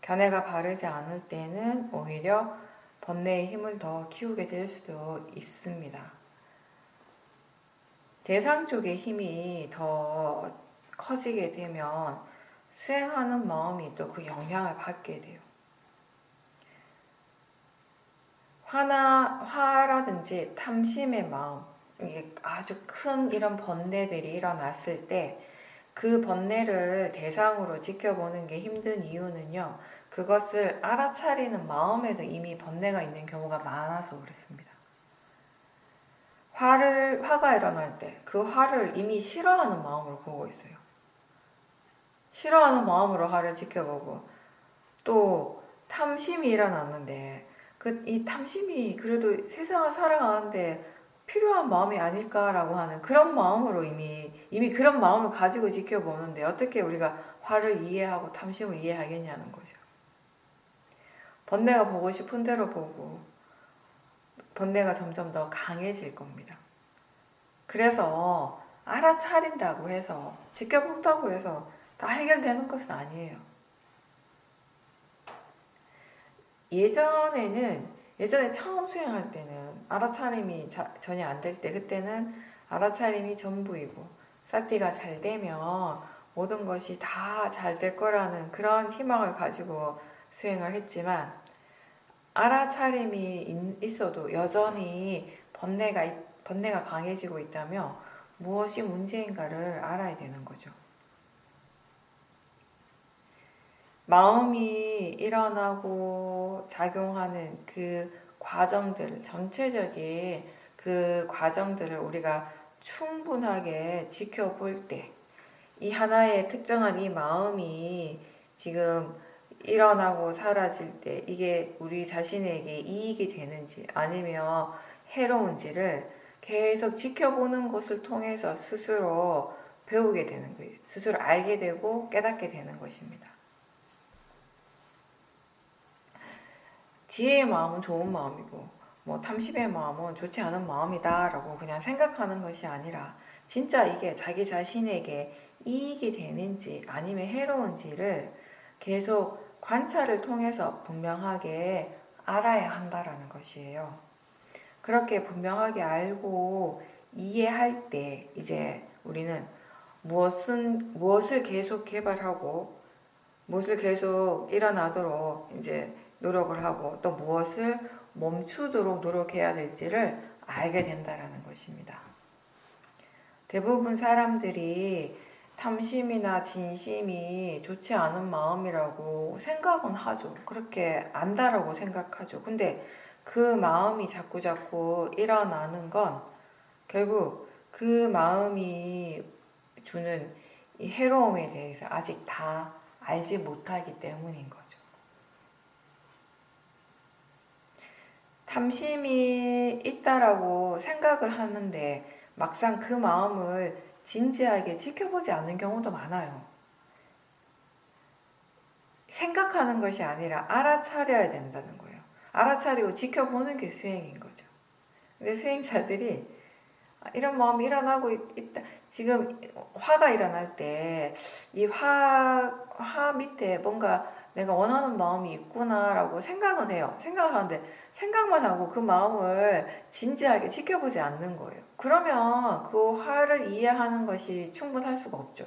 견해가 바르지 않을 때는 오히려 번뇌의 힘을 더 키우게 될 수도 있습니다. 대상 쪽의 힘이 더 커지게 되면 수행하는 마음이 또 그 영향을 받게 돼요. 화라든지 탐심의 마음, 이게 아주 큰 이런 번뇌들이 일어났을 때 그 번뇌를 대상으로 지켜보는 게 힘든 이유는요. 그것을 알아차리는 마음에도 이미 번뇌가 있는 경우가 많아서 그렇습니다. 화가 일어날 때 그 화를 이미 싫어하는 마음으로 보고 있어요. 싫어하는 마음으로 화를 지켜보고 또 탐심이 일어났는데 이 탐심이 그래도 세상을 살아가는데 필요한 마음이 아닐까라고 하는 그런 마음으로 이미 그런 마음을 가지고 지켜보는데 어떻게 우리가 화를 이해하고 탐심을 이해하겠냐는 거죠. 번뇌가 보고 싶은 대로 보고 번뇌가 점점 더 강해질 겁니다. 그래서 알아차린다고 해서 지켜본다고 해서 다 해결되는 것은 아니에요. 예전에 처음 수행할 때는 알아차림이 전혀 안 될 때 그때는 알아차림이 전부이고 사티가 잘 되면 모든 것이 다 잘 될 거라는 그런 희망을 가지고 수행을 했지만 알아차림이 있어도 여전히 번뇌가 강해지고 있다면 무엇이 문제인가를 알아야 되는 거죠. 마음이 일어나고 작용하는 그 과정들, 전체적인 그 과정들을 우리가 충분하게 지켜볼 때, 이 하나의 특정한 이 마음이 지금 일어나고 사라질 때 이게 우리 자신에게 이익이 되는지 아니면 해로운지를 계속 지켜보는 것을 통해서 스스로 배우게 되는 거예요. 스스로 알게 되고 깨닫게 되는 것입니다. 지혜의 마음은 좋은 마음이고 뭐 탐심의 마음은 좋지 않은 마음이다 라고 그냥 생각하는 것이 아니라 진짜 이게 자기 자신에게 이익이 되는지 아니면 해로운지를 계속 관찰을 통해서 분명하게 알아야 한다라는 것이에요. 그렇게 분명하게 알고 이해할 때 이제 우리는 무엇을 계속 개발하고 무엇을 계속 일어나도록 이제 노력을 하고 또 무엇을 멈추도록 노력해야 될지를 알게 된다라는 것입니다. 대부분 사람들이 탐심이나 진심이 좋지 않은 마음이라고 생각은 하죠. 그렇게 안다라고 생각하죠. 근데 그 마음이 자꾸 일어나는 건 결국 그 마음이 주는 이 해로움에 대해서 아직 다 알지 못하기 때문인 거죠. 탐심이 있다라고 생각을 하는데 막상 그 마음을 진지하게 지켜보지 않는 경우도 많아요. 생각하는 것이 아니라 알아차려야 된다는 거예요. 알아차리고 지켜보는 게 수행인 거죠. 근데 수행자들이 이런 마음이 일어나고 있다. 지금 화가 일어날 때 이 화 밑에 뭔가 내가 원하는 마음이 있구나라고 생각은 해요. 생각하는데 생각만 하고 그 마음을 진지하게 지켜보지 않는 거예요. 그러면 그 화를 이해하는 것이 충분할 수가 없죠.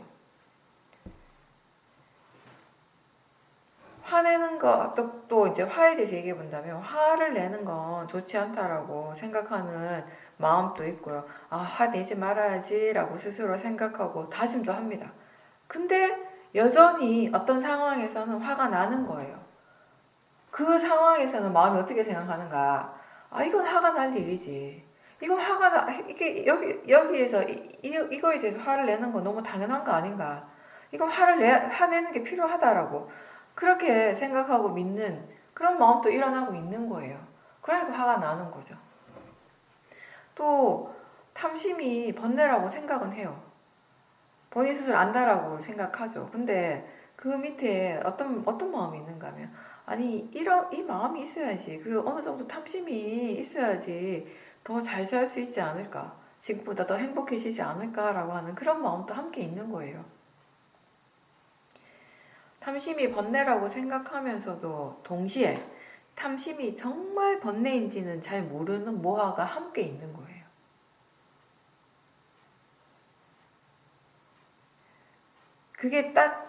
화내는 거, 또 이제 화에 대해서 얘기해 본다면, 화를 내는 건 좋지 않다라고 생각하는 마음도 있고요. 아, 화내지 말아야지라고 스스로 생각하고 다짐도 합니다. 근데 여전히 어떤 상황에서는 화가 나는 거예요. 그 상황에서는 마음이 어떻게 생각하는가? 아, 이건 화가 날 일이지. 이건 화가 나, 이게 여기에서 이거에 대해서 화를 내는 건 너무 당연한 거 아닌가? 이건 화내는 게 필요하다라고 그렇게 생각하고 믿는 그런 마음도 일어나고 있는 거예요. 그러니까 화가 나는 거죠. 또 탐심이 번뇌라고 생각은 해요. 본인 스스로 안다라고 생각하죠. 근데 그 밑에 어떤 마음이 있는가 하면, 아니, 이 마음이 있어야지. 그 어느 정도 탐심이 있어야지 더 잘 살 수 있지 않을까. 지금보다 더 행복해지지 않을까라고 하는 그런 마음도 함께 있는 거예요. 탐심이 번뇌라고 생각하면서도 동시에 탐심이 정말 번뇌인지는 잘 모르는 모하가 함께 있는 거예요. 그게 딱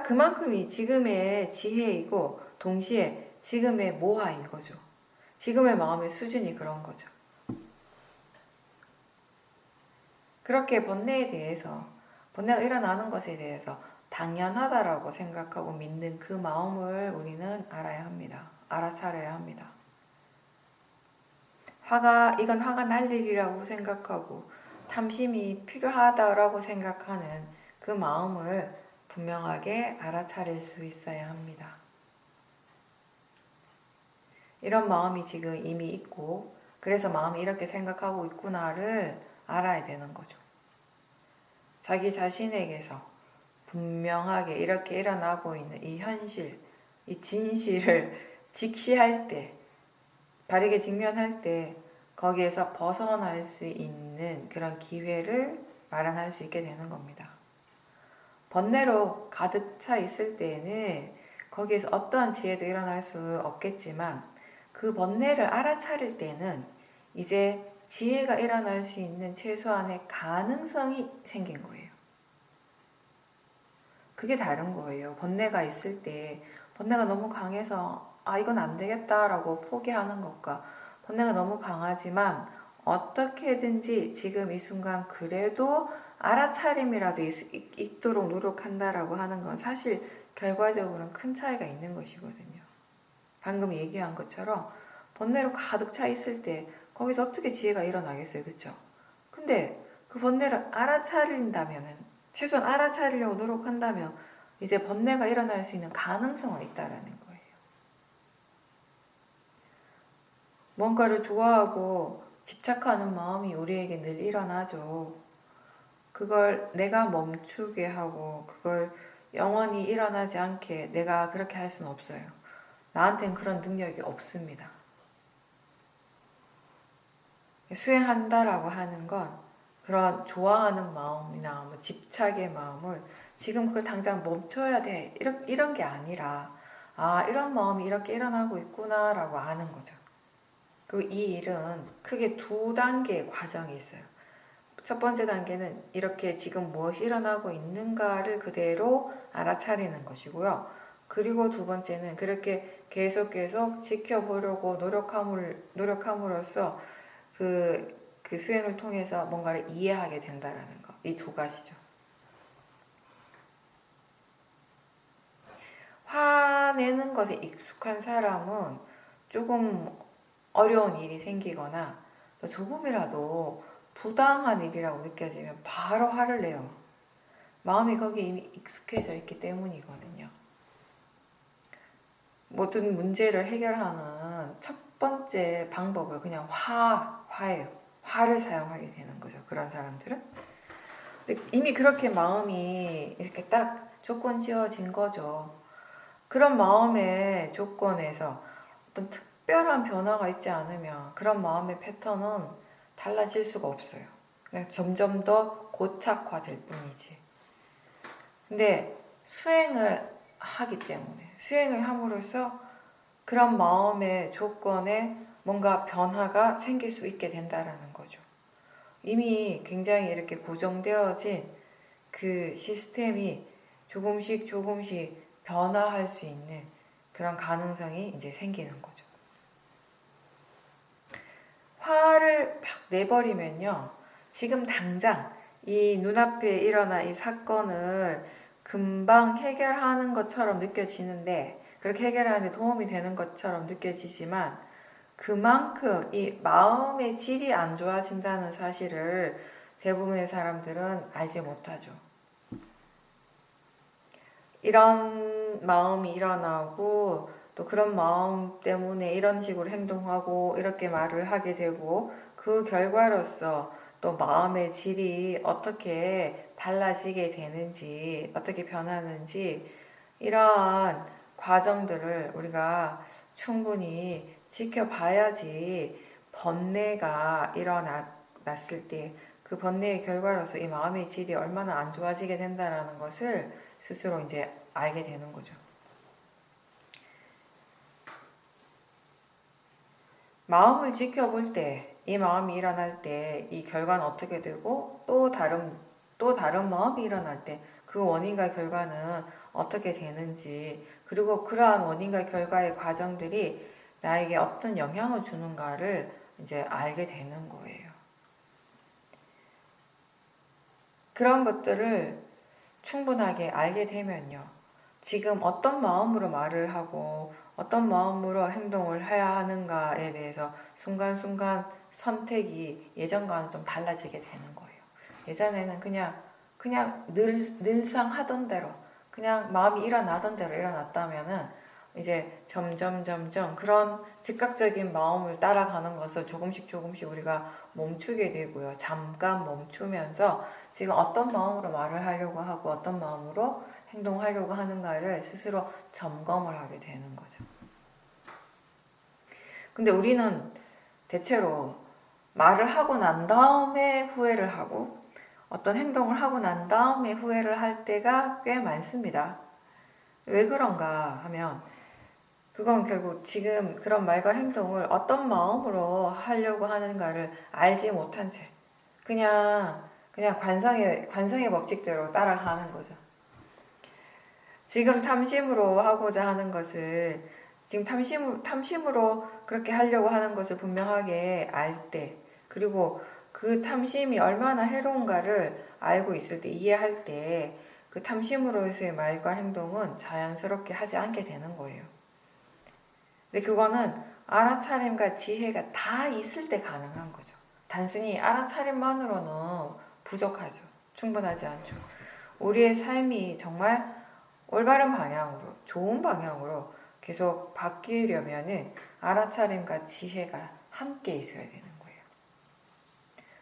그만큼이 지금의 지혜이고 동시에 지금의 모하인 거죠. 지금의 마음의 수준이 그런 거죠. 그렇게 번뇌가 일어나는 것에 대해서 당연하다라고 생각하고 믿는 그 마음을 우리는 알아야 합니다. 알아차려야 합니다. 이건 화가 날 일이라고 생각하고 탐심이 필요하다라고 생각하는 그 마음을 분명하게 알아차릴 수 있어야 합니다. 이런 마음이 지금 이미 있고 그래서 마음이 이렇게 생각하고 있구나를 알아야 되는 거죠. 자기 자신에게서 분명하게 이렇게 일어나고 있는 이 현실, 이 진실을 직시할 때, 바르게 직면할 때 거기에서 벗어날 수 있는 그런 기회를 마련할 수 있게 되는 겁니다. 번뇌로 가득 차 있을 때에는 거기에서 어떠한 지혜도 일어날 수 없겠지만 그 번뇌를 알아차릴 때는 이제 지혜가 일어날 수 있는 최소한의 가능성이 생긴 거예요. 그게 다른 거예요. 번뇌가 있을 때 번뇌가 너무 강해서 이건 안 되겠다라고 포기하는 것과 번뇌가 너무 강하지만 어떻게든지 지금 이 순간 그래도 알아차림이라도 있도록 노력한다라고 하는 건 사실 결과적으로는 큰 차이가 있는 것이거든요. 방금 얘기한 것처럼 번뇌로 가득 차 있을 때 거기서 어떻게 지혜가 일어나겠어요, 그렇죠? 근데 그 번뇌를 알아차린다면은 최소한 알아차리려고 노력한다면 이제 번뇌가 일어날 수 있는 가능성은 있다라는 거예요. 뭔가를 좋아하고 집착하는 마음이 우리에게 늘 일어나죠. 그걸 내가 멈추게 하고 그걸 영원히 일어나지 않게 내가 그렇게 할 수는 없어요. 나한테는 그런 능력이 없습니다. 수행한다라고 하는 건 그런 좋아하는 마음이나 뭐 집착의 마음을 지금 그걸 당장 멈춰야 돼 이런 게 아니라 이런 마음이 이렇게 일어나고 있구나 라고 아는 거죠. 그리고 이 일은 크게 두 단계의 과정이 있어요. 첫 번째 단계는 이렇게 지금 무엇이 일어나고 있는가를 그대로 알아차리는 것이고요. 그리고 두 번째는 그렇게 계속 지켜보려고 노력함으로써 그 수행을 통해서 뭔가를 이해하게 된다라는 거. 이 두 가지죠. 화내는 것에 익숙한 사람은 조금 어려운 일이 생기거나 조금이라도 부당한 일이라고 느껴지면 바로 화를 내요. 마음이 거기에 이미 익숙해져 있기 때문이거든요. 모든 문제를 해결하는 첫 번째 방법을 그냥 화예요. 화를 사용하게 되는 거죠. 그런 사람들은. 근데 이미 그렇게 마음이 이렇게 딱 조건 지어진 거죠. 그런 마음의 조건에서 어떤 특별한 변화가 있지 않으면 그런 마음의 패턴은 달라질 수가 없어요. 그냥 점점 더 고착화될 뿐이지. 근데 수행을 하기 때문에, 수행을 함으로써 그런 마음의 조건에 뭔가 변화가 생길 수 있게 된다라는 거죠. 이미 굉장히 이렇게 고정되어진 그 시스템이 조금씩 변화할 수 있는 그런 가능성이 이제 생기는 거죠. 화를 막 내버리면요, 지금 당장 이 눈앞에 일어난 이 사건을 금방 해결하는 것처럼 느껴지는데, 그렇게 해결하는 데 도움이 되는 것처럼 느껴지지만, 그만큼 이 마음의 질이 안 좋아진다는 사실을 대부분의 사람들은 알지 못하죠. 이런 마음이 일어나고, 또 그런 마음 때문에 이런 식으로 행동하고 이렇게 말을 하게 되고, 그 결과로서 또 마음의 질이 어떻게 달라지게 되는지, 어떻게 변하는지, 이러한 과정들을 우리가 충분히 지켜봐야지 번뇌가 일어났을 때 그 번뇌의 결과로서 이 마음의 질이 얼마나 안 좋아지게 된다는 것을 스스로 이제 알게 되는 거죠. 마음을 지켜볼 때, 이 마음이 일어날 때 이 결과는 어떻게 되고, 또 다른 마음이 일어날 때 그 원인과 결과는 어떻게 되는지, 그리고 그러한 원인과 결과의 과정들이 나에게 어떤 영향을 주는가를 이제 알게 되는 거예요. 그런 것들을 충분하게 알게 되면요, 지금 어떤 마음으로 말을 하고 어떤 마음으로 행동을 해야 하는가에 대해서 순간순간 선택이 예전과는 좀 달라지게 되는 거예요. 예전에는 그냥 늘상 하던 대로, 그냥 마음이 일어나던 대로 일어났다면은 이제 점점 그런 즉각적인 마음을 따라가는 것을 조금씩 우리가 멈추게 되고요. 잠깐 멈추면서 지금 어떤 마음으로 말을 하려고 하고 어떤 마음으로 행동하려고 하는가를 스스로 점검을 하게 되는 거죠. 근데 우리는 대체로 말을 하고 난 다음에 후회를 하고 어떤 행동을 하고 난 다음에 후회를 할 때가 꽤 많습니다. 왜 그런가 하면, 그건 결국 지금 그런 말과 행동을 어떤 마음으로 하려고 하는가를 알지 못한 채 그냥 관성의 법칙대로 따라가는 거죠. 지금 탐심으로 하고자 하는 것을, 지금 탐심으로 그렇게 하려고 하는 것을 분명하게 알 때, 그리고 그 탐심이 얼마나 해로운가를 알고 있을 때, 이해할 때, 그 탐심으로서의 말과 행동은 자연스럽게 하지 않게 되는 거예요. 근데 그거는 알아차림과 지혜가 다 있을 때 가능한 거죠. 단순히 알아차림만으로는 부족하죠. 충분하지 않죠. 우리의 삶이 정말 올바른 방향으로, 좋은 방향으로 계속 바뀌려면은 알아차림과 지혜가 함께 있어야 되는 거예요.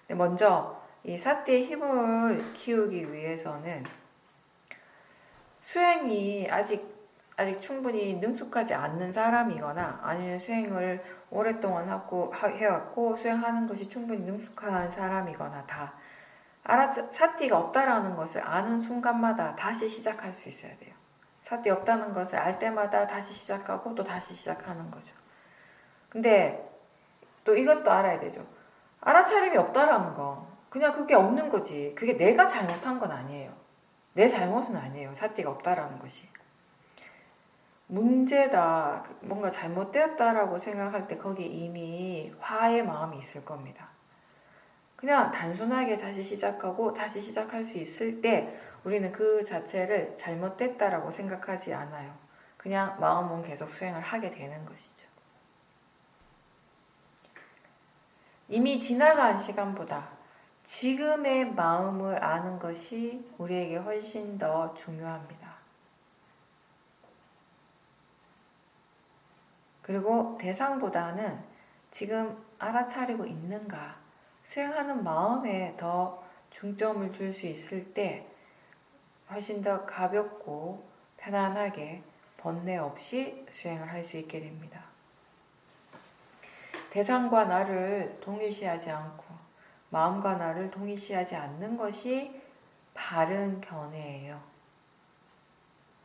근데 먼저 이 사띠의 힘을 키우기 위해서는 수행이 아직 충분히 능숙하지 않는 사람이거나, 아니면 수행을 오랫동안 해왔고 수행하는 것이 충분히 능숙한 사람이거나, 다 사띠가 없다라는 것을 아는 순간마다 다시 시작할 수 있어야 돼요. 사띠 없다는 것을 알 때마다 다시 시작하고 또 다시 시작하는 거죠. 근데 또 이것도 알아야 되죠. 알아차림이 없다라는 거, 그냥 그게 없는 거지. 그게 내가 잘못한 건 아니에요. 내 잘못은 아니에요. 사띠가 없다라는 것이. 문제다, 뭔가 잘못되었다라고 생각할 때 거기 이미 화의 마음이 있을 겁니다. 그냥 단순하게 다시 시작하고 다시 시작할 수 있을 때 우리는 그 자체를 잘못됐다라고 생각하지 않아요. 그냥 마음은 계속 수행을 하게 되는 것이죠. 이미 지나간 시간보다 지금의 마음을 아는 것이 우리에게 훨씬 더 중요합니다. 그리고 대상보다는 지금 알아차리고 있는가, 수행하는 마음에 더 중점을 둘 수 있을 때 훨씬 더 가볍고 편안하게 번뇌 없이 수행을 할 수 있게 됩니다. 대상과 나를 동일시하지 않고 마음과 나를 동일시하지 않는 것이 바른 견해예요.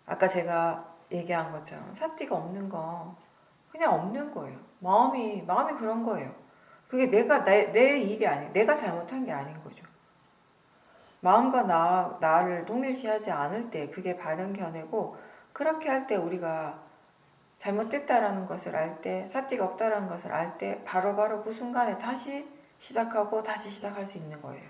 아까 제가 얘기한 것처럼 사티가 없는 거 그냥 없는 거예요. 마음이 그런 거예요. 그게 내 일이 아니, 내가 잘못한 게 아닌 거죠. 마음과 나를 동일시하지 않을 때 그게 바른 견해고, 그렇게 할 때 우리가 잘못됐다라는 것을 알 때, 사티가 없다라는 것을 알 때 바로바로 그 순간에 다시 시작하고 다시 시작할 수 있는 거예요.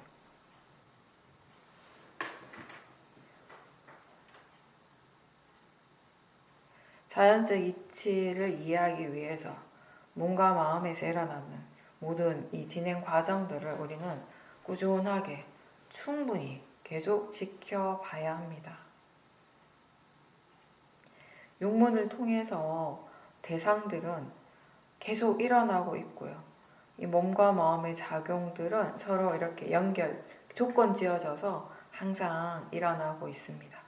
자연적 이치를 이해하기 위해서 몸과 마음에서 일어나는 모든 이 진행 과정들을 우리는 꾸준하게 충분히 계속 지켜봐야 합니다. 육문을 통해서 대상들은 계속 일어나고 있고요. 이 몸과 마음의 작용들은 서로 이렇게 조건 지어져서 항상 일어나고 있습니다.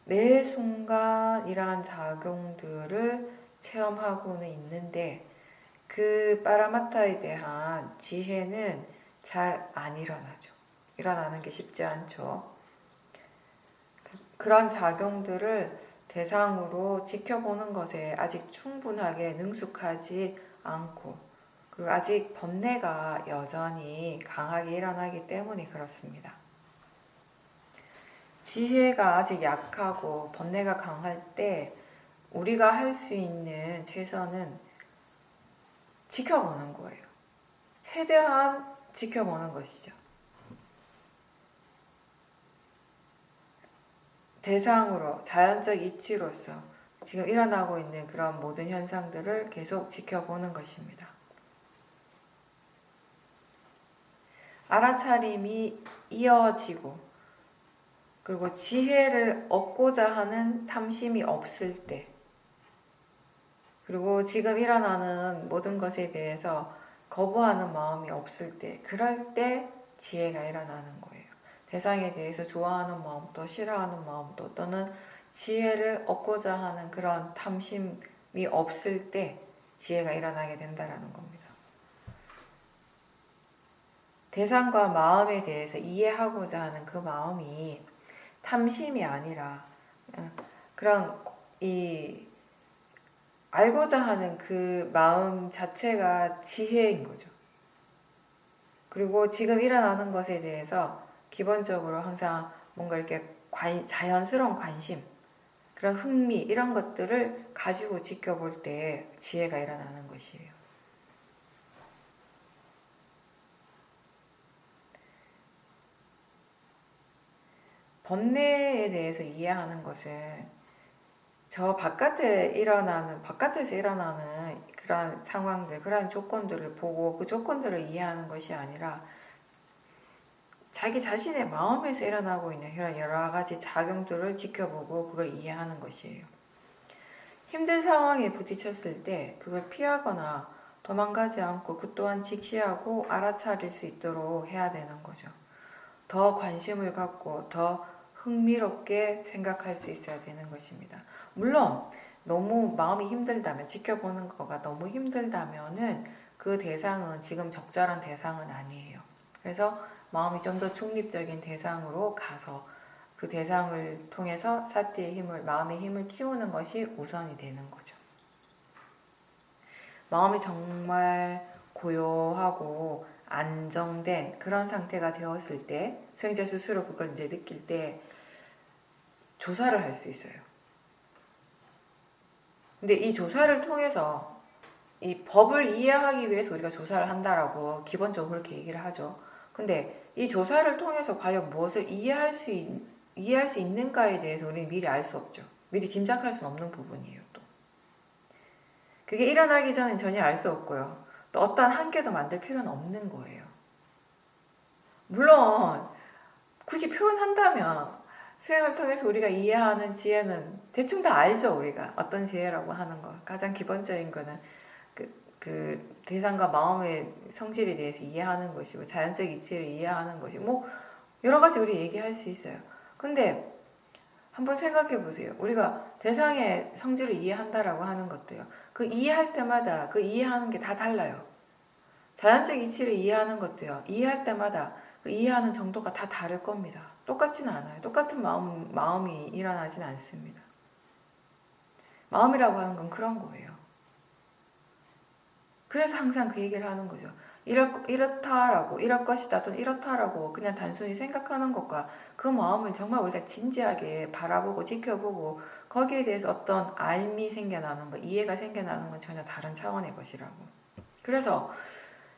매 순간 이러한 작용들을 체험하고는 있는데 그 파라마타에 대한 지혜는 잘 안 일어나죠. 일어나는 게 쉽지 않죠. 그런 작용들을 대상으로 지켜보는 것에 아직 충분하게 능숙하지 않고, 그리고 아직 번뇌가 여전히 강하게 일어나기 때문에 그렇습니다. 지혜가 아직 약하고 번뇌가 강할 때 우리가 할 수 있는 최선은 지켜보는 거예요. 최대한 지켜보는 것이죠. 대상으로, 자연적 이치로서 지금 일어나고 있는 그런 모든 현상들을 계속 지켜보는 것입니다. 알아차림이 이어지고, 그리고 지혜를 얻고자 하는 탐심이 없을 때, 그리고 지금 일어나는 모든 것에 대해서 거부하는 마음이 없을 때, 그럴 때 지혜가 일어나는 거예요. 대상에 대해서 좋아하는 마음도 싫어하는 마음도 또는 지혜를 얻고자 하는 그런 탐심이 없을 때 지혜가 일어나게 된다는 겁니다. 대상과 마음에 대해서 이해하고자 하는 그 마음이 탐심이 아니라 그런 알고자 하는 그 마음 자체가 지혜인 거죠. 그리고 지금 일어나는 것에 대해서 기본적으로 항상 뭔가 이렇게 자연스러운 관심, 그런 흥미, 이런 것들을 가지고 지켜볼 때 지혜가 일어나는 것이에요. 번뇌에 대해서 이해하는 것은 바깥에서 일어나는 그런 상황들, 그런 조건들을 보고 그 조건들을 이해하는 것이 아니라 자기 자신의 마음에서 일어나고 있는 그런 여러 가지 작용들을 지켜보고 그걸 이해하는 것이에요. 힘든 상황에 부딪혔을 때 그걸 피하거나 도망가지 않고 그 또한 직시하고 알아차릴 수 있도록 해야 되는 거죠. 더 관심을 갖고 더 흥미롭게 생각할 수 있어야 되는 것입니다. 물론 너무 마음이 힘들다면, 지켜보는 거가 너무 힘들다면은 그 대상은 지금 적절한 대상은 아니에요. 그래서 마음이 좀 더 중립적인 대상으로 가서 그 대상을 통해서 사티의 힘을, 마음의 힘을 키우는 것이 우선이 되는 거죠. 마음이 정말 고요하고 안정된 그런 상태가 되었을 때, 수행자 스스로 그걸 이제 느낄 때 조사를 할 수 있어요. 근데 이 조사를 통해서 이 법을 이해하기 위해서 우리가 조사를 한다라고 기본적으로 그렇게 얘기를 하죠. 근데 이 조사를 통해서 과연 무엇을 이해할 수 있는가에 대해서 우리는 미리 알 수 없죠. 미리 짐작할 수 없는 부분이에요. 또 그게 일어나기 전엔 전혀 알 수 없고요. 또 어떠한 한계도 만들 필요는 없는 거예요. 물론 굳이 표현한다면 수행을 통해서 우리가 이해하는 지혜는 대충 다 알죠. 우리가 어떤 지혜라고 하는 거. 가장 기본적인 거는 그 대상과 마음의 성질에 대해서 이해하는 것이고, 자연적 이치를 이해하는 것이, 뭐 여러 가지 우리 얘기할 수 있어요. 근데 한번 생각해 보세요. 우리가 대상의 성질을 이해한다라고 하는 것도요, 그 이해할 때마다 그 이해하는 게 다 달라요. 자연적 이치를 이해하는 것도요. 이해할 때마다 그 이해하는 정도가 다 다를 겁니다. 똑같지는 않아요. 똑같은 마음이 일어나진 않습니다. 마음이라고 하는 건 그런 거예요. 그래서 항상 그 얘기를 하는 거죠. 이렇다라고, 이럴 것이다 또는 이렇다라고 그냥 단순히 생각하는 것과 그 마음을 정말 우리가 진지하게 바라보고 지켜보고 거기에 대해서 어떤 알미 생겨나는 것, 이해가 생겨나는 건 전혀 다른 차원의 것이라고. 그래서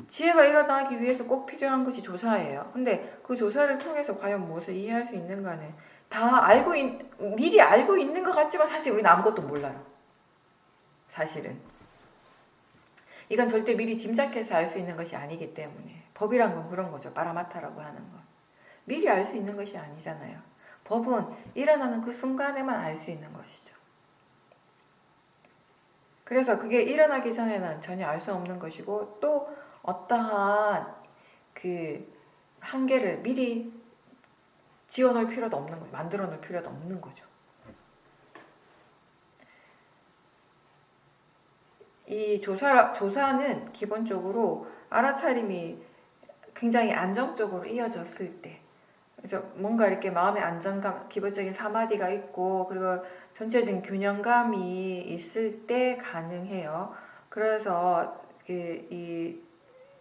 지혜가 일어나기 위해서 꼭 필요한 것이 조사예요. 근데 그 조사를 통해서 과연 무엇을 이해할 수 있는가는 다 미리 알고 있는 것 같지만 사실 우리는 아무것도 몰라요. 사실은. 이건 절대 미리 짐작해서 알 수 있는 것이 아니기 때문에. 법이란 건 그런 거죠. 파라마타라고 하는 건. 미리 알 수 있는 것이 아니잖아요. 법은 일어나는 그 순간에만 알 수 있는 것이죠. 그래서 그게 일어나기 전에는 전혀 알 수 없는 것이고 또 어떠한 그 한계를 미리 지어놓을 필요도 없는 거죠. 만들어 놓을 필요도 없는 거죠. 이 조사는 기본적으로 알아차림이 굉장히 안정적으로 이어졌을 때, 그래서 뭔가 이렇게 마음의 안정감, 기본적인 사마디가 있고, 그리고 전체적인 균형감이 있을 때 가능해요. 그래서 이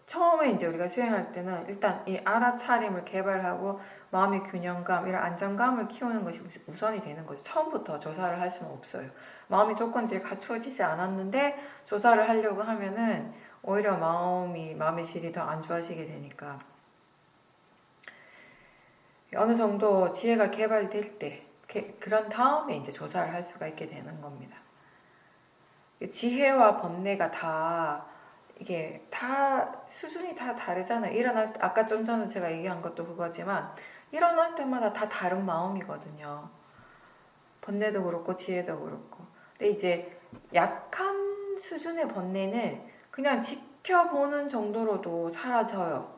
처음에 이제 우리가 수행할 때는 일단 이 알아차림을 개발하고 마음의 균형감, 이런 안정감을 키우는 것이 우선이 되는 거죠. 처음부터 조사를 할 수는 없어요. 마음의 조건들이 갖추어지지 않았는데 조사를 하려고 하면은 오히려 마음의 질이 더 안 좋아지게 되니까 어느 정도 지혜가 개발될 때 그런 다음에 이제 조사를 할 수가 있게 되는 겁니다. 지혜와 번뇌가 다 이게 다 수준이 다 다르잖아요. 아까 좀 전에 제가 얘기한 것도 그거지만 일어날 때마다 다 다른 마음이거든요. 번뇌도 그렇고 지혜도 그렇고. 근데 이제 약한 수준의 번뇌는 그냥 지켜보는 정도로도 사라져요.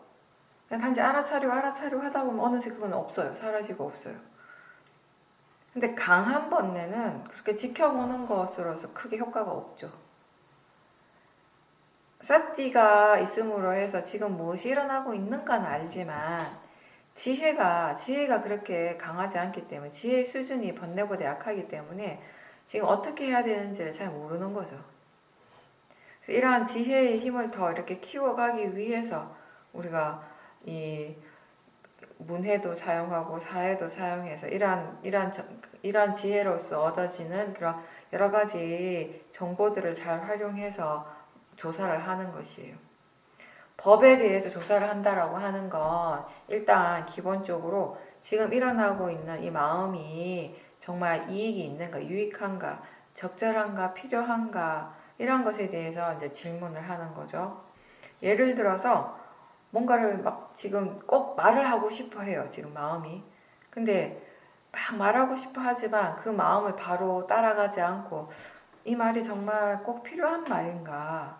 그냥 단지 알아차려 하다 보면 어느새 그건 없어요. 사라지고 없어요. 근데 강한 번뇌는 그렇게 지켜보는 것으로서 크게 효과가 없죠. 사띠가 있음으로 해서 지금 무엇이 일어나고 있는가는 알지만 지혜가 그렇게 강하지 않기 때문에 지혜의 수준이 번뇌보다 약하기 때문에 지금 어떻게 해야 되는지를 잘 모르는 거죠. 그래서 이러한 지혜의 힘을 더 이렇게 키워가기 위해서 우리가 이 문해도 사용하고 사해도 사용해서 이러한 지혜로서 얻어지는 그런 여러 가지 정보들을 잘 활용해서 조사를 하는 것이에요. 법에 대해서 조사를 한다라고 하는 건 일단 기본적으로 지금 일어나고 있는 이 마음이 정말 이익이 있는가, 유익한가, 적절한가, 필요한가 이런 것에 대해서 이제 질문을 하는 거죠. 예를 들어서 뭔가를 막 지금 꼭 말을 하고 싶어 해요. 지금 마음이. 근데 막 말하고 싶어 하지만 그 마음을 바로 따라가지 않고 이 말이 정말 꼭 필요한 말인가?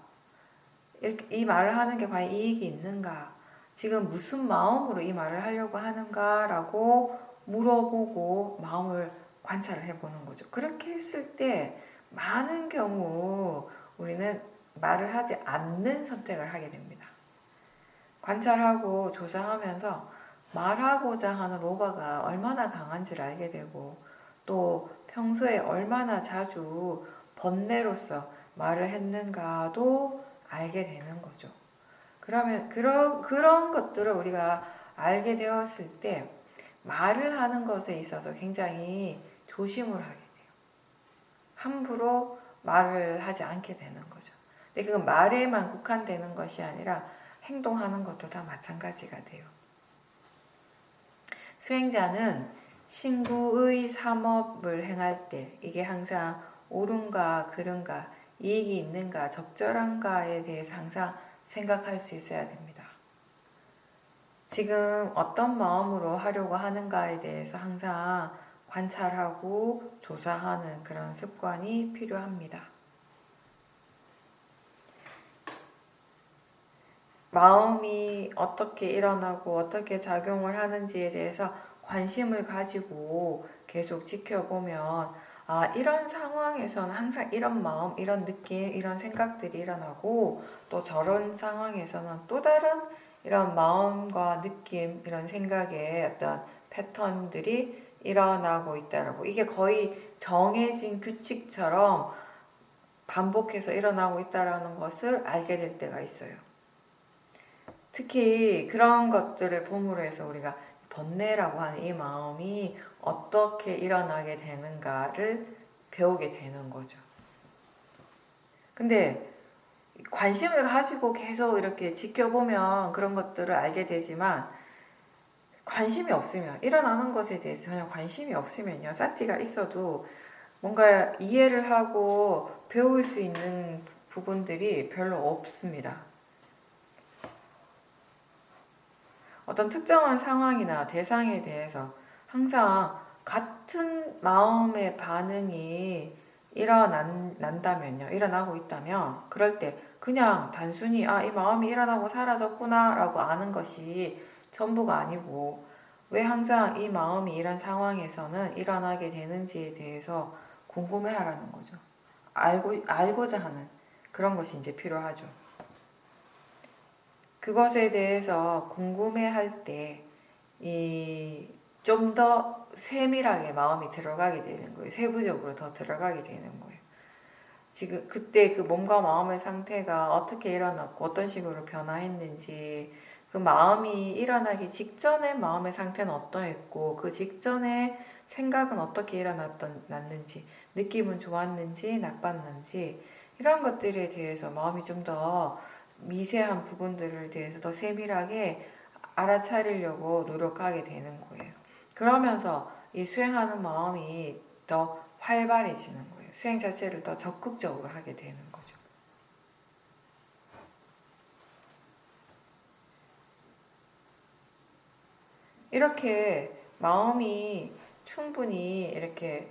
이 말을 하는 게 과연 이익이 있는가? 지금 무슨 마음으로 이 말을 하려고 하는가? 라고 물어보고 마음을 관찰을 해보는 거죠. 그렇게 했을 때 많은 경우 우리는 말을 하지 않는 선택을 하게 됩니다. 관찰하고 조사하면서 말하고자 하는 로바가 얼마나 강한지를 알게 되고 또 평소에 얼마나 자주 번뇌로서 말을 했는가도 알게 되는 거죠. 그러면 그런 것들을 우리가 알게 되었을 때 말을 하는 것에 있어서 굉장히 조심을 하게 돼요. 함부로 말을 하지 않게 되는 거죠. 근데 그건 말에만 국한되는 것이 아니라 행동하는 것도 다 마찬가지가 돼요. 수행자는 신구의 삼업을 행할 때 이게 항상 옳은가 그른가 이익이 있는가 적절한가에 대해서 항상 생각할 수 있어야 됩니다. 지금 어떤 마음으로 하려고 하는가에 대해서 항상 관찰하고 조사하는 그런 습관이 필요합니다. 마음이 어떻게 일어나고 어떻게 작용을 하는지에 대해서 관심을 가지고 계속 지켜보면 아, 이런 상황에서는 항상 이런 마음, 이런 느낌, 이런 생각들이 일어나고 또 저런 상황에서는 또 다른 이런 마음과 느낌, 이런 생각의 어떤 패턴들이 일어나고 있다라고. 이게 거의 정해진 규칙처럼 반복해서 일어나고 있다라는 것을 알게 될 때가 있어요. 특히 그런 것들을 봄으로 해서 우리가 번뇌라고 하는 이 마음이 어떻게 일어나게 되는가를 배우게 되는 거죠. 근데 관심을 가지고 계속 이렇게 지켜보면 그런 것들을 알게 되지만 관심이 없으면, 일어나는 것에 대해서 전혀 관심이 없으면요, 사티가 있어도 뭔가 이해를 하고 배울 수 있는 부분들이 별로 없습니다. 어떤 특정한 상황이나 대상에 대해서 항상 같은 마음의 반응이 일어나고 있다면, 그럴 때 그냥 단순히 이 마음이 일어나고 사라졌구나 라고 아는 것이 전부가 아니고, 왜 항상 이 마음이 이런 상황에서는 일어나게 되는지에 대해서 궁금해하라는 거죠. 알고자 하는 그런 것이 이제 필요하죠. 그것에 대해서 궁금해할 때, 좀 더 세밀하게 마음이 들어가게 되는 거예요. 세부적으로 더 들어가게 되는 거예요. 지금 그때 그 몸과 마음의 상태가 어떻게 일어났고 어떤 식으로 변화했는지, 그 마음이 일어나기 직전의 마음의 상태는 어떠했고 그 직전에 생각은 어떻게 일어났는지, 느낌은 좋았는지 나빴는지, 이런 것들에 대해서 마음이 좀 더 미세한 부분들을 대해서 더 세밀하게 알아차리려고 노력하게 되는 거예요. 그러면서 이 수행하는 마음이 더 활발해지는 거예요. 수행 자체를 더 적극적으로 하게 되는 거죠. 이렇게 마음이 충분히 이렇게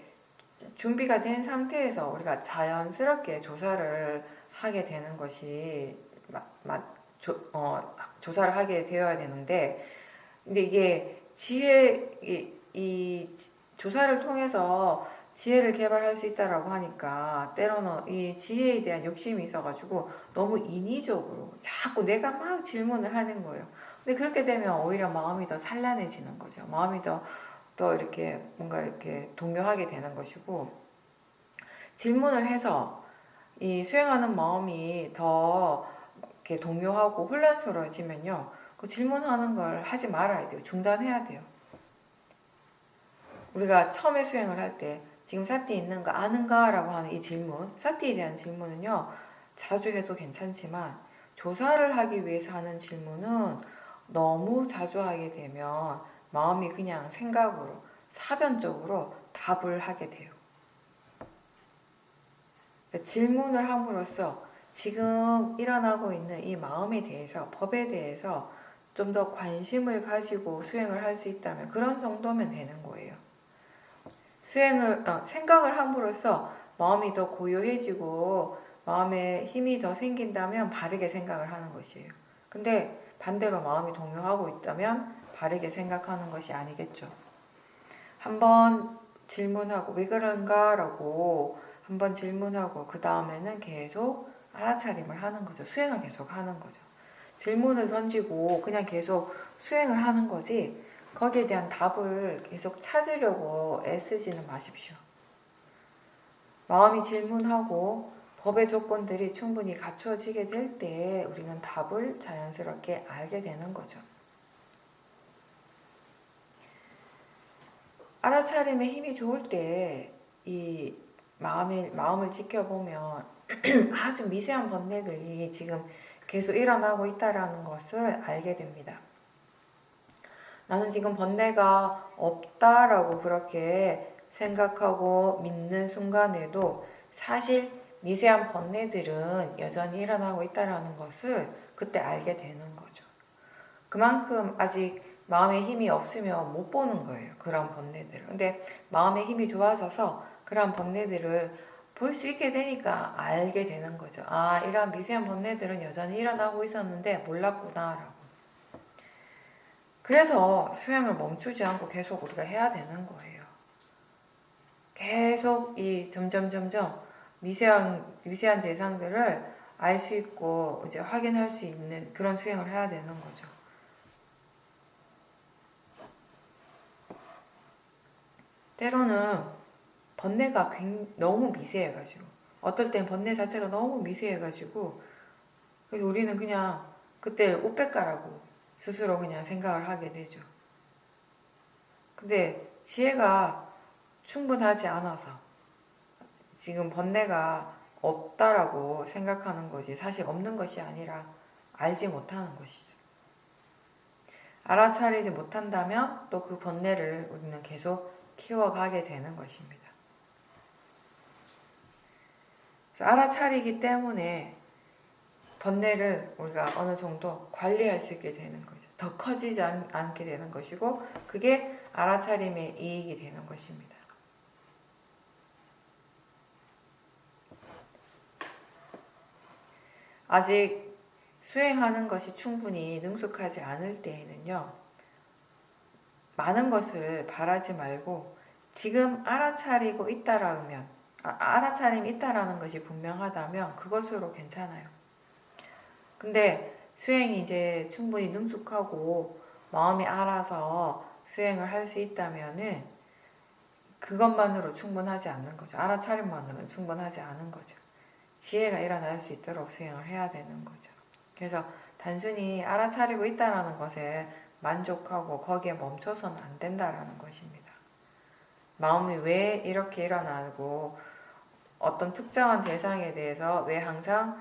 준비가 된 상태에서 우리가 자연스럽게 조사를 하게 되는 것이 조사를 하게 되어야 되는데, 근데 이게 이 조사를 통해서 지혜를 개발할 수 있다라고 하니까 때로는 이 지혜에 대한 욕심이 있어가지고 너무 인위적으로 자꾸 내가 막 질문을 하는 거예요. 근데 그렇게 되면 오히려 마음이 더 산란해지는 거죠. 마음이 더 이렇게 뭔가 이렇게 동요하게 되는 것이고, 질문을 해서 이 수행하는 마음이 더 이렇게 동요하고 혼란스러워지면요, 그 질문하는 걸 하지 말아야 돼요. 중단해야 돼요. 우리가 처음에 수행을 할 때 지금 사띠 있는 거 아는가? 라고 하는 이 질문, 사띠에 대한 질문은요, 자주 해도 괜찮지만 조사를 하기 위해서 하는 질문은 너무 자주 하게 되면 마음이 그냥 생각으로, 사변적으로 답을 하게 돼요. 그러니까 질문을 함으로써 지금 일어나고 있는 이 마음에 대해서, 법에 대해서 좀 더 관심을 가지고 수행을 할 수 있다면 그런 정도면 되는 거예요. 생각을 함으로써 마음이 더 고요해지고 마음에 힘이 더 생긴다면 바르게 생각을 하는 것이에요. 근데 반대로 마음이 동요하고 있다면 바르게 생각하는 것이 아니겠죠. 한번 질문하고 왜 그런가? 라고 한번 질문하고 그 다음에는 계속 알아차림을 하는 거죠. 수행을 계속 하는 거죠. 질문을 던지고 그냥 계속 수행을 하는 거지 거기에 대한 답을 계속 찾으려고 애쓰지는 마십시오. 마음이 질문하고 법의 조건들이 충분히 갖추어지게 될 때 우리는 답을 자연스럽게 알게 되는 거죠. 알아차림에 힘이 좋을 때 이 마음을 지켜보면 아주 미세한 번뇌들이 지금 계속 일어나고 있다는 것을 알게 됩니다. 나는 지금 번뇌가 없다라고 그렇게 생각하고 믿는 순간에도 사실 미세한 번뇌들은 여전히 일어나고 있다는 것을 그때 알게 되는 거죠. 그만큼 아직 마음에 힘이 없으면 못 보는 거예요. 그런 번뇌들을. 근데 마음에 힘이 좋아져서 그런 번뇌들을 볼 수 있게 되니까 알게 되는 거죠. 이런 미세한 번뇌들은 여전히 일어나고 있었는데 몰랐구나라고. 그래서 수행을 멈추지 않고 계속 우리가 해야 되는 거예요. 계속 이 점점 미세한 대상들을 알 수 있고 이제 확인할 수 있는 그런 수행을 해야 되는 거죠. 때로는 번뇌가 너무 미세해가지고 어떨 땐 번뇌 자체가 너무 미세해가지고 그래서 우리는 그냥 그때 웃뺄까라고 스스로 그냥 생각을 하게 되죠. 근데 지혜가 충분하지 않아서 지금 번뇌가 없다라고 생각하는 것이 사실 없는 것이 아니라 알지 못하는 것이죠. 알아차리지 못한다면 또 그 번뇌를 우리는 계속 키워가게 되는 것입니다. 그래서 알아차리기 때문에 번뇌를 우리가 어느 정도 관리할 수 있게 되는 거죠. 더 커지지 않게 되는 것이고 그게 알아차림의 이익이 되는 것입니다. 아직 수행하는 것이 충분히 능숙하지 않을 때에는요. 많은 것을 바라지 말고 지금 알아차리고 있다라면 알아차림이 있다라는 것이 분명하다면 그것으로 괜찮아요. 근데 수행이 이제 충분히 능숙하고 마음이 알아서 수행을 할 수 있다면은 그것만으로 충분하지 않는 거죠. 알아차림만으로는 충분하지 않은 거죠. 지혜가 일어날 수 있도록 수행을 해야 되는 거죠. 그래서 단순히 알아차리고 있다는 것에 만족하고 거기에 멈춰서는 안 된다라는 것입니다. 마음이 왜 이렇게 일어나고 어떤 특정한 대상에 대해서 왜 항상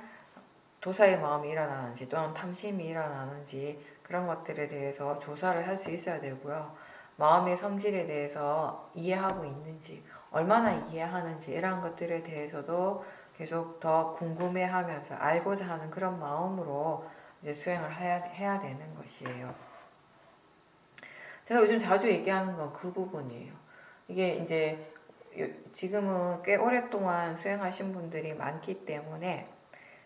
도사의 마음이 일어나는지 또는 탐심이 일어나는지 그런 것들에 대해서 조사를 할 수 있어야 되고요. 마음의 성질에 대해서 이해하고 있는지 얼마나 이해하는지 이런 것들에 대해서도 계속 더 궁금해하면서 알고자 하는 그런 마음으로 이제 수행을 해야 되는 것이에요. 제가 요즘 자주 얘기하는 건 그 부분이에요. 이게 이제 지금은 꽤 오랫동안 수행하신 분들이 많기 때문에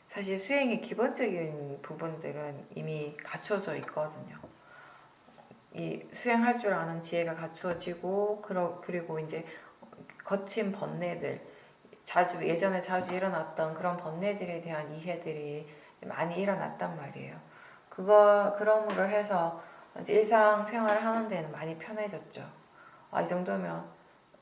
사실 수행의 기본적인 부분들은 이미 갖춰져 있거든요. 이 수행할 줄 아는 지혜가 갖추어지고 그리고 이제 거친 번뇌들 예전에 자주 일어났던 그런 번뇌들에 대한 이해들이 많이 일어났단 말이에요. 그럼으로 해서 이제 일상생활을 하는 데는 많이 편해졌죠. 이 정도면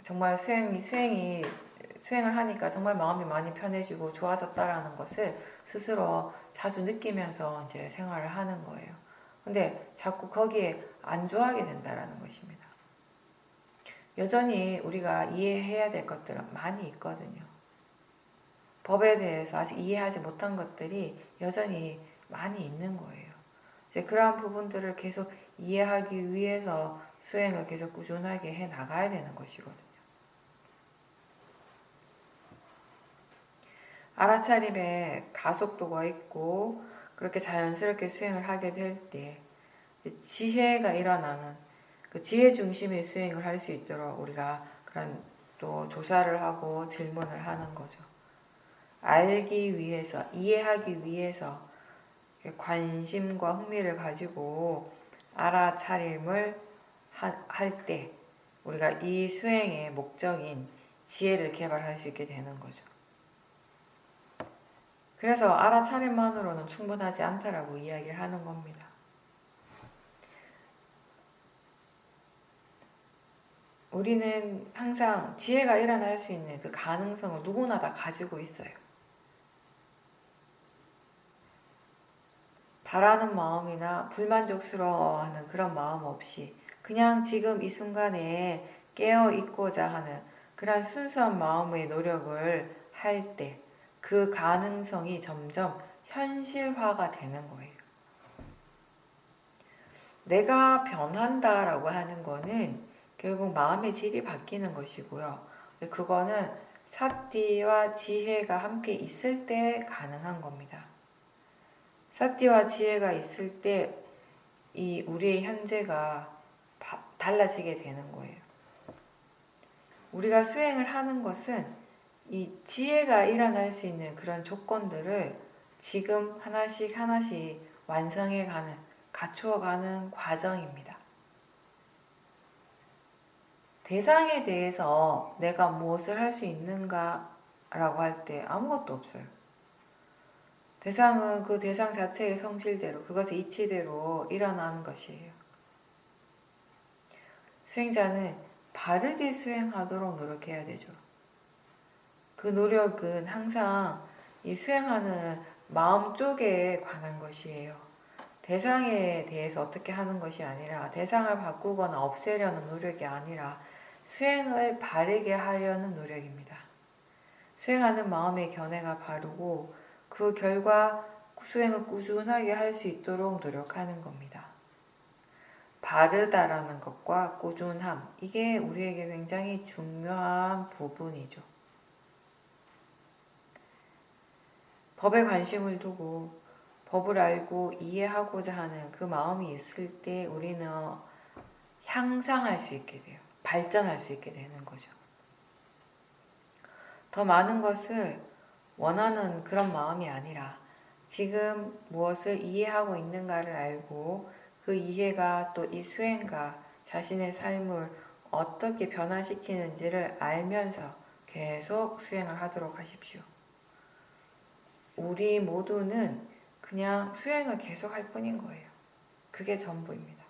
정말 수행을 하니까 정말 마음이 많이 편해지고 좋아졌다라는 것을 스스로 자주 느끼면서 이제 생활을 하는 거예요. 근데 자꾸 거기에 안주하게 된다라는 것입니다. 여전히 우리가 이해해야 될 것들은 많이 있거든요. 법에 대해서 아직 이해하지 못한 것들이 여전히 많이 있는 거예요. 이제 그러한 부분들을 계속 이해하기 위해서 수행을 계속 꾸준하게 해 나가야 되는 것이거든요. 알아차림에 가속도가 있고 그렇게 자연스럽게 수행을 하게 될 때 지혜가 일어나는 그 지혜 중심의 수행을 할 수 있도록 우리가 그런 또 조사를 하고 질문을 하는 거죠. 알기 위해서, 이해하기 위해서 관심과 흥미를 가지고 알아차림을 할 때 우리가 이 수행의 목적인 지혜를 개발할 수 있게 되는 거죠. 그래서 알아차림만으로는 충분하지 않다라고 이야기를 하는 겁니다. 우리는 항상 지혜가 일어날 수 있는 그 가능성을 누구나 다 가지고 있어요. 바라는 마음이나 불만족스러워하는 그런 마음 없이 그냥 지금 이 순간에 깨어 있고자 하는 그런 순수한 마음의 노력을 할 때 그 가능성이 점점 현실화가 되는 거예요. 내가 변한다라고 하는 거는 결국 마음의 질이 바뀌는 것이고요. 그거는 사띠와 지혜가 함께 있을 때 가능한 겁니다. 사띠와 지혜가 있을 때 이 우리의 현재가 달라지게 되는 거예요. 우리가 수행을 하는 것은 이 지혜가 일어날 수 있는 그런 조건들을 지금 하나씩 완성해가는, 갖추어가는 과정입니다. 대상에 대해서 내가 무엇을 할 수 있는가라고 할 때 아무것도 없어요. 대상은 그 대상 자체의 성질대로, 그것의 이치대로 일어나는 것이에요. 수행자는 바르게 수행하도록 노력해야 되죠. 그 노력은 항상 이 수행하는 마음 쪽에 관한 것이에요. 대상에 대해서 어떻게 하는 것이 아니라, 대상을 바꾸거나 없애려는 노력이 아니라 수행을 바르게 하려는 노력입니다. 수행하는 마음의 견해가 바르고 그 결과 수행을 꾸준하게 할 수 있도록 노력하는 겁니다. 바르다라는 것과 꾸준함, 이게 우리에게 굉장히 중요한 부분이죠. 법에 관심을 두고 법을 알고 이해하고자 하는 그 마음이 있을 때 우리는 향상할 수 있게 돼요. 발전할 수 있게 되는 거죠. 더 많은 것을 원하는 그런 마음이 아니라 지금 무엇을 이해하고 있는가를 알고 그 이해가 또 이 수행과 자신의 삶을 어떻게 변화시키는지를 알면서 계속 수행을 하도록 하십시오. 우리 모두는 그냥 수행을 계속 할 뿐인 거예요. 그게 전부입니다.